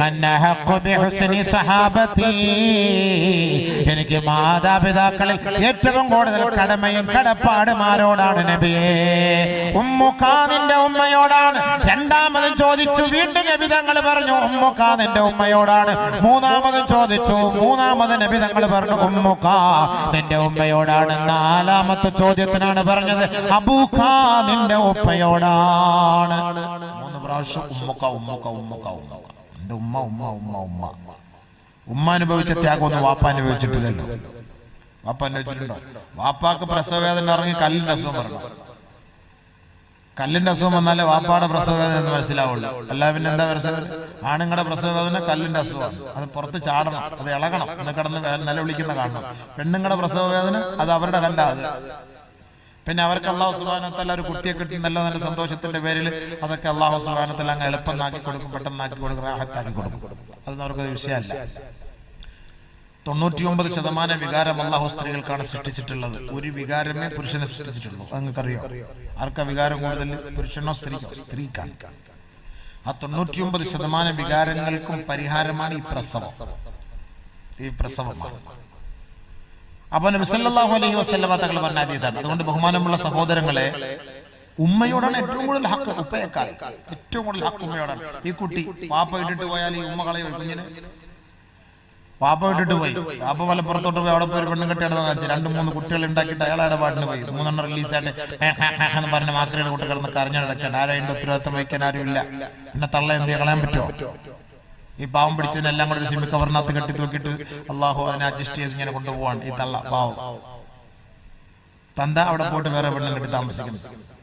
മൻ അഹഖു ബിഹുസ്നി സഹാബതി, എനിക്ക് മാതാപിതാക്കളിൽ ഏറ്റവും കൂടുതൽ കടമയും കടപ്പാടും ആരോടാണ് നബിയേ? ഉമ്മുക, നിന്റെ ഉമ്മയോടാണ്. രണ്ടാമതും ചോദിച്ചു, വീണ്ടും നബി തങ്ങൾ പറഞ്ഞു ഉമ്മുക, നിന്റെ ഉമ്മയോടാണ്. മൂന്നാമതും ചോദിച്ചു, മൂന്നാമത് നബി തങ്ങൾ പറഞ്ഞു ഉമ്മുക, നിന്റെ ഉമ്മയോടാണ്. നാലാമത്തെ ചോദ്യത്തിനാണ് പറഞ്ഞത് അബൂക, നിന്റെ ഉപ്പയോടാണ്. 3 പ്രാവശ്യം ഉമ്മുക ഉമ്മുക ഉമ്മുക ഉമ്മുക. എന്റെ ഉമ്മ ഉമ്മ ഉമ്മ ഉമ്മ. ഉമ്മ അനുഭവിച്ച ത്യാഗമൊന്നും വാപ്പ അനുഭവിച്ചിട്ടില്ലല്ലോ. വാപ്പ അനുഭവിച്ചിട്ടുണ്ടോ? വാപ്പാക്ക് പ്രസവവേദന ഇറങ്ങി കല്ലിന്റെ അസുഖം പറഞ്ഞു. കല്ലിന്റെ അസുഖം വന്നാലേ വാപ്പാടെ പ്രസവവേദന എന്ന് മനസ്സിലാവുള്ളൂ. അല്ല പിന്നെ എന്താ പ്രസവം? ആണുങ്ങളുടെ പ്രസവവേദന കല്ലിന്റെ അസുഖമാണ്. അത് പുറത്ത് ചാടണം, അത് ഇളകണം, എന്ന് കിടന്ന് നിലവിളിക്കുന്ന കാണണം. പെണ്ണുങ്ങളുടെ പ്രസവവേദന അത് അവരുടെ കല്ലാതെ. പിന്നെ അവർക്ക് അല്ലാഹു സുബ്ഹാനഹു വ തആല ഒരു കുട്ടിയെ കിട്ടി നല്ല നല്ല സന്തോഷത്തിന്റെ പേരിൽ അതൊക്കെ അല്ലാഹു സുബ്ഹാനഹു വ തആല അങ്ങ് എളുപ്പമാക്കി കൊടുക്കും, പെട്ടെന്നാക്കി കൊടുക്കും, റാഹത്താക്കി കൊടുക്കും. അതൊന്നും അവർക്ക് വിഷയമല്ല. 99% വികാരം അല്ലാഹു സ്ത്രീകൾക്കാണ് സൃഷ്ടിച്ചിട്ടുള്ളത്. ഒരു വികാരമേ പുരുഷനെ സൃഷ്ടിച്ചിട്ടുള്ളൂ. നിങ്ങൾക്കറിയോ? ആർക്കാ വികാരം കൂടുതൽ, പുരുഷനോ സ്ത്രീക്കോ? സ്ത്രീക്കാണ്. ആ 99% വികാരങ്ങൾക്കും പരിഹാരമാണ് ഈ പ്രസവം. ഈ പ്രസവമാണ്. അപ്പോൾ നബി സല്ലല്ലാഹു അലൈഹി വസല്ലമ തങ്ങൾ പറഞ്ഞ ഹദീസാണ്. അതുകൊണ്ട് ബഹുമാനമുള്ള സഹോദരങ്ങളെ, ഉമ്മയോടാണ് ഏറ്റവും കൂടുതൽ ഹക്ക്. ഉപ്പയേക്കാൾ ഏറ്റവും കൂടുതൽ ഹക്ക് ഉമ്മയോടാണ്. ഈ കുട്ടി വാപ്പ ഇട്ടിട്ട് പോയാൽ ഈ ഉമ്മ കളയോ കുഞ്ഞിനെ? വാപ്പ ഇട്ടിട്ട് പോയി, വാപ്പ വലപ്പുറത്തോട്ട് പോയി, അവിടെ പോയി ഒരു പെണ്ണും കെട്ടിയാണ് കാണിച്ചു. 2-3 കുട്ടികൾ ഉണ്ടാക്കിയിട്ട് അയാളുടെ പാട്ടിന് പോയി. 3 റിലീസായിട്ട് എന്ന് പറഞ്ഞ മാക്രിയുടെ കുട്ടി കിടന്ന് കരഞ്ഞടക്കേണ്ട. ആരായിട്ട് ഉത്തരവാദിത്തം വഹിക്കാൻ ആരുമില്ല. പിന്നെ തള്ള എന്ത് കളയാൻ പറ്റുമോ? ഈ പാവം പിടിച്ചതിനെല്ലാം കൂടെ ഒരു സിമി കവറിനകത്ത് കെട്ടി തൂക്കിയിട്ട് അള്ളാഹു അതിനെ അഡ്ജസ്റ്റ് ചെയ്ത് ഇങ്ങനെ കൊണ്ടുപോവാണ്. ഈ തള്ള പാവം തന്ത അവിടെ പോയിട്ട് വേറെ പെണ്ണും കെട്ടി താമസിക്കുന്നു.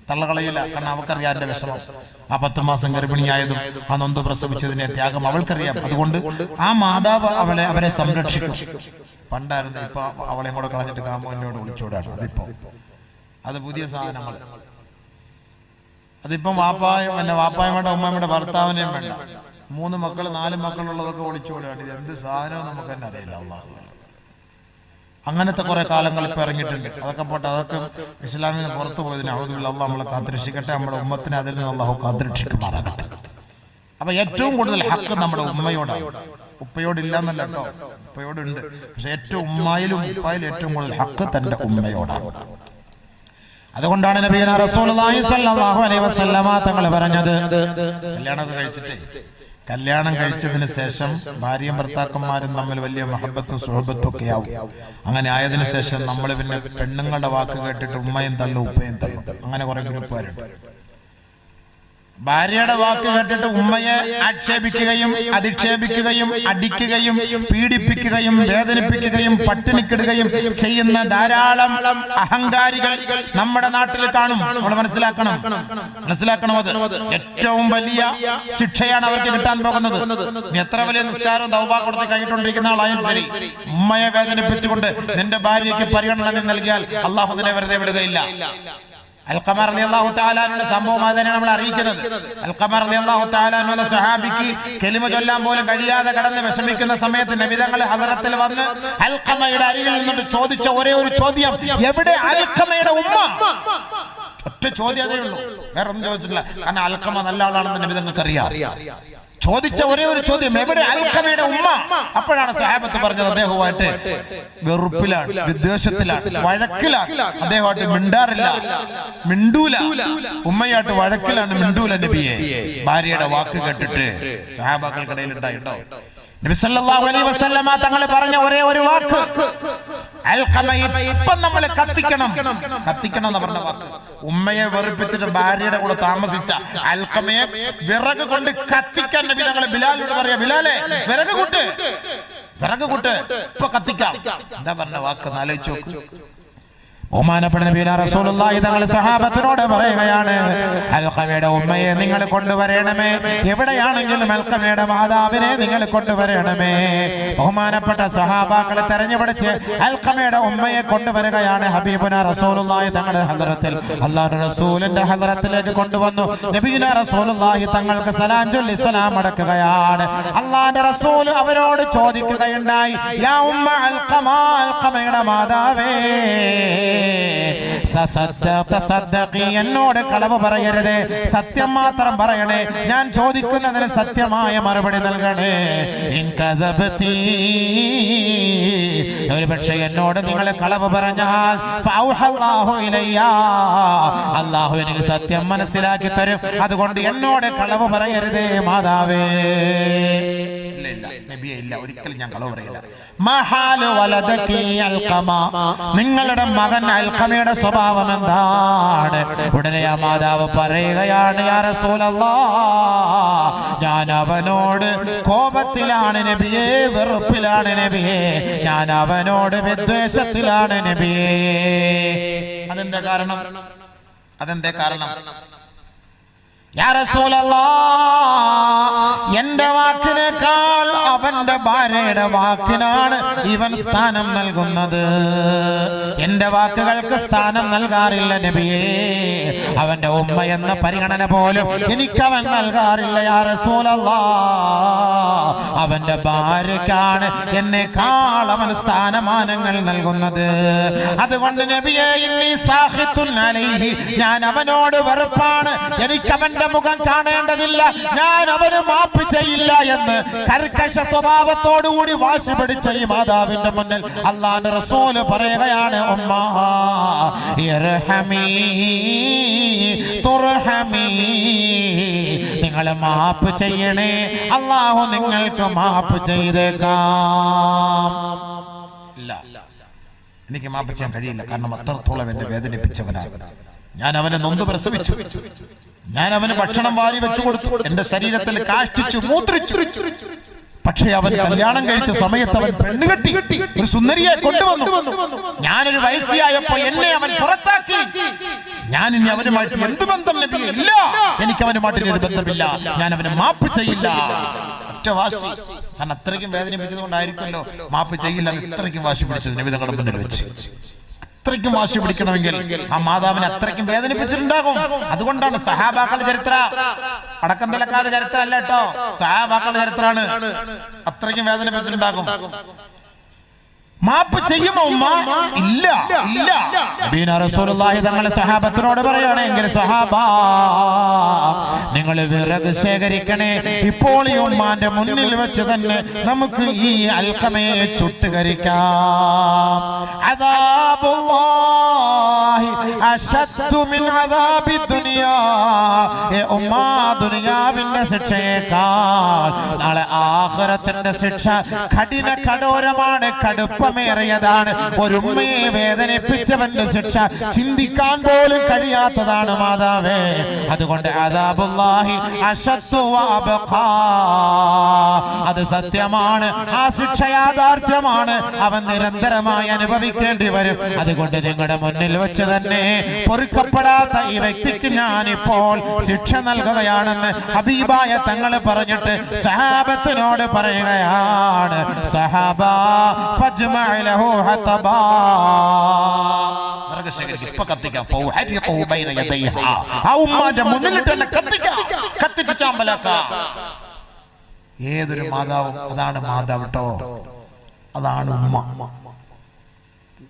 തള്ള കളയില്ല, കാരണം അവൾക്കറിയാം എന്റെ വിഷമം. ആ 10 മാസം ഗർഭിണിയായതും ആ നൊന്ത് പ്രസവിച്ചതിന്റെ ത്യാഗം അവൾക്കറിയാം. അതുകൊണ്ട് ആ മാതാവ് അവരെ സംരക്ഷിക്കും. പണ്ടായിരുന്നു, ഇപ്പൊ അവളെയും കൂടെ കളഞ്ഞിട്ട് കാമുവിനോട് വിളിച്ചോടാണ്. അത് പുതിയ സാധനങ്ങൾ. അതിപ്പം വാപ്പായും വേണ്ട, ഉമ്മയും വേണ്ട, ഭർത്താവിനെയും വേണ്ട. 3 മക്കൾ 4 മക്കളുള്ളതൊക്കെ ഒളിച്ചോടുകയാണ്. ഇത് എന്ത് സാധനവും നമുക്ക് തന്നെ അറിയില്ല. അള്ളാഹു അങ്ങനത്തെ കുറെ കാലങ്ങൾ ഇപ്പൊ ഇറങ്ങിയിട്ടുണ്ട്. അതൊക്കെ പോട്ടെ, അതൊക്കെ ഇസ്ലാമിൽ നിന്ന് പുറത്തു പോയതിന് അള്ളാഹു നമ്മളെ കാത്തിരക്ഷിക്കട്ടെ. നമ്മുടെ ഉമ്മത്തിനെ അതിൽ നിന്ന് അള്ളാഹു കാത്തിരക്ഷിക്കുമാറാകട്ടെ. അപ്പൊ ഏറ്റവും കൂടുതൽ ഹക്ക് നമ്മുടെ ഉമ്മയോടാണ്. ഉപ്പയോടില്ല എന്നല്ല കേട്ടോ, ഉപ്പയോടുണ്ട്. പക്ഷെ ഏറ്റവും ഉമ്മയിലും ഉപ്പായാലും ഏറ്റവും കൂടുതൽ ഹക്ക് തന്റെ ഉമ്മയോടാണ്. അതുകൊണ്ടാണ് നബിയുനാ റസൂലുള്ളാഹി സ്വല്ലല്ലാഹു അലൈഹി വസല്ലമ തങ്ങൾ പറഞ്ഞത്, കല്യാണം കഴിച്ചതിന് ശേഷം ഭാര്യയും ഭർത്താക്കന്മാരും തമ്മിൽ വലിയ മഹബത്തും സുഹബത്തും ഒക്കെ ആവും. അങ്ങനെ ആയതിനു ശേഷം നമ്മൾ പിന്നെ പെണ്ണുങ്ങളുടെ വാക്ക് കേട്ടിട്ട് ഉമ്മയും തള്ളും ഉപ്പയും തള്ളും. അങ്ങനെ കുറെ ഗ്രൂപ്പുകാരുണ്ട്. ഭാര്യയുടെ വാക്ക് കേട്ടിട്ട് ഉമ്മയെ ആക്ഷേപിക്കുകയും അധിക്ഷേപിക്കുകയും അടിക്കുകയും പീഡിപ്പിക്കുകയും വേദനിപ്പിക്കുകയും പട്ടിണിക്കിടുകയും ചെയ്യുന്ന ധാരാളം അഹങ്കാരികൾ നമ്മുടെ നാട്ടിൽ കാണും. നമ്മൾ മനസ്സിലാക്കണം. അത് ഏറ്റവും വലിയ ശിക്ഷയാണ് അവർക്ക് കിട്ടാൻ പോകുന്നത്. എത്ര വലിയ നിസ്കാരവും തൗബ കൊടുത്ത് കഴിഞ്ഞിട്ടുണ്ടിരിക്കുന്ന ആളായാലും ശരി, ഉമ്മയെ വേദനിപ്പിച്ചുകൊണ്ട് നിന്റെ ഭാര്യയ്ക്ക് പരിഗണന നൽകിയാൽ അള്ളാഹു നിന്നെ വെറുതെ വിടുകയില്ല. അൽഖമ റളിയല്ലാഹു തആല അൻഹുവിന്റെ സംഭവം അതിനെ നമ്മൾ അറിയിക്കുന്നത്. അൽഖമ റളിയല്ലാഹു തആല അൻഹു എന്ന സ്വഹാബിക്ക് കലിമ ചൊല്ലാൻ പോലും കഴിയാതെ കടന്ന് വിഷമിക്കുന്ന സമയത്ത് നബി തങ്ങൾ ഹദറത്തിൽ വന്ന് അൽഖമയുടെ അരികിൽ നിന്നിട്ട് ചോദിച്ച ഒരേ ഒരു ചോദ്യം, എവിടെ അൽഖമയുടെ ഉമ്മ? ഒറ്റ ചോദ്യം അതേ ഉള്ളൂ, വേറെ ഒന്നും ചോദിച്ചിട്ടില്ല. കാരണം അൽഖമ നല്ല ആളാണെന്ന് നബി തങ്ങൾക്ക് അറിയാം. ചോദിച്ച ഒരേ ഒരു ചോദ്യം, എവിടെ അൽഖമയുടെ ഉമ്മ? അപ്പോഴാണ് സഹാബത്ത് പറഞ്ഞത് അദ്ദേഹവുമായിട്ട് വെറുപ്പിലാണ്, വിദ്വേഷത്തിലാണ്, വഴക്കിലാണ്. അദ്ദേഹമായിട്ട് മിണ്ടാറില്ല, മിണ്ടൂല. ഉമ്മയായിട്ട് വഴക്കിലാണ്, മിണ്ടൂല നബിയെ. ഭാര്യയുടെ വാക്ക് കേട്ടിട്ട് സഹാബാക്കൾക്കിടയിൽ ഉണ്ടായിട്ടോ? നബി സല്ലല്ലാഹു അലൈഹി വസല്ലമ തങ്ങൾ പറഞ്ഞ ഒരേ ഒരു വാക്ക്, അൽഖമയെ ഇപ്പം നമ്മൾ കത്തിക്കണം എന്ന് പറഞ്ഞ വാക്ക്. ഉമ്മയെ വെറുപ്പിച്ചിട്ട് ഭാര്യയുടെ കൂടെ താമസിച്ച അൽഖമയെ വിറക് കൊണ്ട് കത്തിക്കാൻ നബി തങ്ങൾ ബിലാലിനോട് പറയാ, ബിലാലെ വിറക് കൂട്ട് ഇപ്പൊ കത്തിക്കാം. എന്താ പറഞ്ഞ വാക്ക് ഒന്ന് ആലോചിച്ച് നോക്കൂ. ബഹുമാനപ്പെട്ട നബി റസൂലുള്ളാഹി തങ്ങൾ സഹാബത്തിനോട് പറയുകയാണ്, അൽഖമയുടെ ഉമ്മയെ നിങ്ങൾ കൊണ്ടുവരണമേ, എവിടെയാണെങ്കിലും അൽഖമയുടെ മാതാവിനെ നിങ്ങൾ കൊണ്ടുവരണമേ. ബഹുമാനപ്പെട്ട സഹാബാക്കളെ തെരഞ്ഞുപിടിച്ച് അൽഖമയുടെ ഉമ്മയെ കൊണ്ടുവരികയാണ് ഹബീബുന റസൂലുള്ളാഹി തങ്ങളുടെ ഹദ്റത്തിൽ. അല്ലാഹുവിന്റെ റസൂലിന്റെ ഹദ്റത്തിലേക്ക് കൊണ്ടുവന്നു. നബിയുന റസൂലുള്ളാഹി തങ്ങൾക്ക് സലാം ചൊല്ലി സലാം അടക്കുകയാണ്. അല്ലാഹുവിന്റെ റസൂൽ അവരോട് ചോദിക്കുകയുണ്ടായി, യാ ഉമ്മ അൽഖമ, അൽഖമയുടെ മാതാവേ, എന്നോട് കളവ് പറയരുത്, സത്യം മാത്രം പറയണേ, ഞാൻ ചോദിക്കുന്നതിന് സത്യമായ മറുപടി നൽകണേ. ഒരു പക്ഷേ എന്നോട് നിങ്ങൾ കളവ് പറഞ്ഞാൽ അല്ലാഹു എനിക്ക് സത്യം മനസ്സിലാക്കി തരും, അതുകൊണ്ട് എന്നോട് കളവ് പറയരുതേ മാതാവേ. ഒരിക്കലും ഞാൻ കളവ് പറയില്ല. നിങ്ങളുടെ മകൻ അൽഖമയുടെ സ്വഭാവം എന്താണ്? ഉടനെ ആ മാതാവ് പറയുകയാണ്, യാ റസൂലല്ലാഹ്, ഞാൻ അവനോട് കോപത്തിലാണ് നബിയേ, വെറുപ്പിലാണ് നബിയേ, ഞാൻ അവനോട് വിദ്വേഷത്തിലാണ് നബിയേ. അതെന്താ കാരണം? യാ റസൂലല്ലാഹ്, എന്റെ വാക്കിനേക്കാൾ അവന്റെ ഭാര്യയുടെ വാക്കിനാണ് ഇവൻ സ്ഥാനം നൽകുന്നത്. എന്റെ വാക്കുകൾക്ക് സ്ഥാനം നൽകാറില്ല നബിയേ. അവന്റെ ഉമ്മ എന്ന പരിഗണന പോലും എനിക്കവൻ നൽകാറില്ല യാ റസൂലല്ലാഹ്. അവന്റെ ഭാര്യക്കാണ് എന്നെക്കാൾ അവൻ സ്ഥാനമാനങ്ങൾ നൽകുന്നത്. അതുകൊണ്ട് നബിയേ, ഇന്നി സാഖിത്തുൻ അലൈഹി, ഞാൻ അവനോട് വെറുപ്പാണ്, എനിക്കവന്റെ മുഖം കാണേണ്ടതില്ല, ഞാൻ അവന് മാപ്പ് ചെയ്യില്ല എന്ന് കർക്കശ സ്വഭാവത്തോടുകൂടി വാശി പിടിച്ച ഈ മാതാവിന്റെ മുന്നിൽ അല്ലാഹുവിന്റെ റസൂൽ പറയുകയാണ്, ഉമ്മാ ഇർഹമീ തുർഹമീ, നിങ്ങൾ മാപ്പ് ചെയ്യണേ, അല്ലാഹു നിങ്ങൾക്ക് മാപ്പ് ചെയ്തേക്കാം. ഇല്ല, എനിക്ക് മാപ്പ് ചെയ്യാൻ കഴിയില്ല, കാരണം അത്രത്തോളം എന്നെ വേദനിപ്പിച്ചവനാണ്. ഞാൻ അവനെ നൊന്ത് പ്രസവിച്ചു, ഞാൻ അവന് ഭക്ഷണം വാരി വെച്ചു കൊടുത്തു, എന്റെ ശരീരത്തിൽ കാഷ്ടിച്ചു മൂത്രിച്ചു. പക്ഷേ അവൻ കല്യാണം കഴിച്ച സമയത്ത് അവൻ പെണ്ണുകെട്ടി ഒരു സുന്ദരിയെ കൊണ്ടുവന്നു. ഞാനൊരു വയസ്സിയായപ്പോ എന്നെ അവൻ പുറത്താക്കി. ഞാൻ ഇനി അവനുമായിട്ട് എന്ത് ബന്ധം നബിയേ? ഇല്ല, എനിക്ക് അവനുമായിട്ട് ഒരു ബന്ധമില്ല, ഞാൻ അവന് മാപ്പ് ചെയ്യില്ല. ഒറ്റ വാശി, കാരണം അത്രയ്ക്കും വേദനിപ്പിച്ചത് കൊണ്ടായിരിക്കുമല്ലോ മാപ്പ് ചെയ്യില്ല ഇത്രയ്ക്കും വാശി പിടിച്ചത് നബി തങ്ങളുടെ മുന്നിൽ വെച്ച്. അത്രയ്ക്കും വാശി പിടിക്കണമെങ്കിൽ ആ മാതാവിനെ അത്രയ്ക്കും വേദനിപ്പിച്ചിട്ടുണ്ടാകും. അതുകൊണ്ടാണ് സഹാബാക്കളുടെ ചരിത്ര, അടക്കം തിലക്കാരുടെ ചരിത്രം അല്ല കേട്ടോ, സഹാബാക്കളുടെ ചരിത്രമാണ്. അത്രയ്ക്കും വേദനിപ്പിച്ചിട്ടുണ്ടാകും. മാപ്പ് ചെയ്യുമോ ഉമ്മ? ഇല്ല. നബിയുന റസൂലുള്ളാഹി തങ്ങൾ സഹാബത്തിനോട് പറയുകയാണെങ്കിൽ, സഹാബാ, നിങ്ങൾ വിറക് ശേഖരിക്കണേ, ഇപ്പോൾ ഈ ഉമ്മാന്റെ മുന്നിൽ വെച്ച് തന്നെ നമുക്ക് ഈ അൽഖമയെ ചുട്ടുകരിക്കാം. അദാബുല്ലാഹി അശദ്ദു മിൻ അദാബി ദുനിയാ, ഉമ്മാ, ദുനിയാവിന്റെ ശിക്ഷയേക്കാൾ നാളെ ആഖിറത്തിന്റെ ശിക്ഷ കഠിന കഠോരമാണ്, കടുപ്പമേറിയതാണ്. ഒരു ഉമ്മയെ വേദനിപ്പിച്ചവന്റെ ശിക്ഷ ചിന്തിക്കാൻ പോലും കഴിയാത്തതാണ് മാതാവേ. അതുകൊണ്ട് അദാബുല്ലാഹി അശദ്ദു വഅബ്ഖാ, അത് സത്യമാണ്, ആ ശിക്ഷ യാഥാർത്ഥ്യമാണ്, അവൻ നിരന്തരമായി അനുഭവിക്കേണ്ടി വരും. അതുകൊണ്ട് നിങ്ങളുടെ മുന്നിൽ വെച്ച് തന്നെ പൊറുക്കപ്പെടാത്ത ഈ വ്യക്തിക്ക് ഞാനിപ്പോൾ ശിക്ഷ നൽകുകയാണെന്ന് ഹബീബായ തങ്ങൾ പറഞ്ഞിട്ട് സഹാബത്തിനോട് പറയുകയാണ്, സഹാബാ ഫജ്മഅ ലഹു ഹതബാ, ഇപ്പൊ കത്തിക്കാം, ആ ഉമ്മാന്റെ മുന്നിലിട്ട് തന്നെ കത്തിച്ച് ചാമ്പലാക്കാം. ഏതൊരു മാതാവും അതാണ് മാതാവ് കേട്ടോ, അതാണ് ഉമ്മ.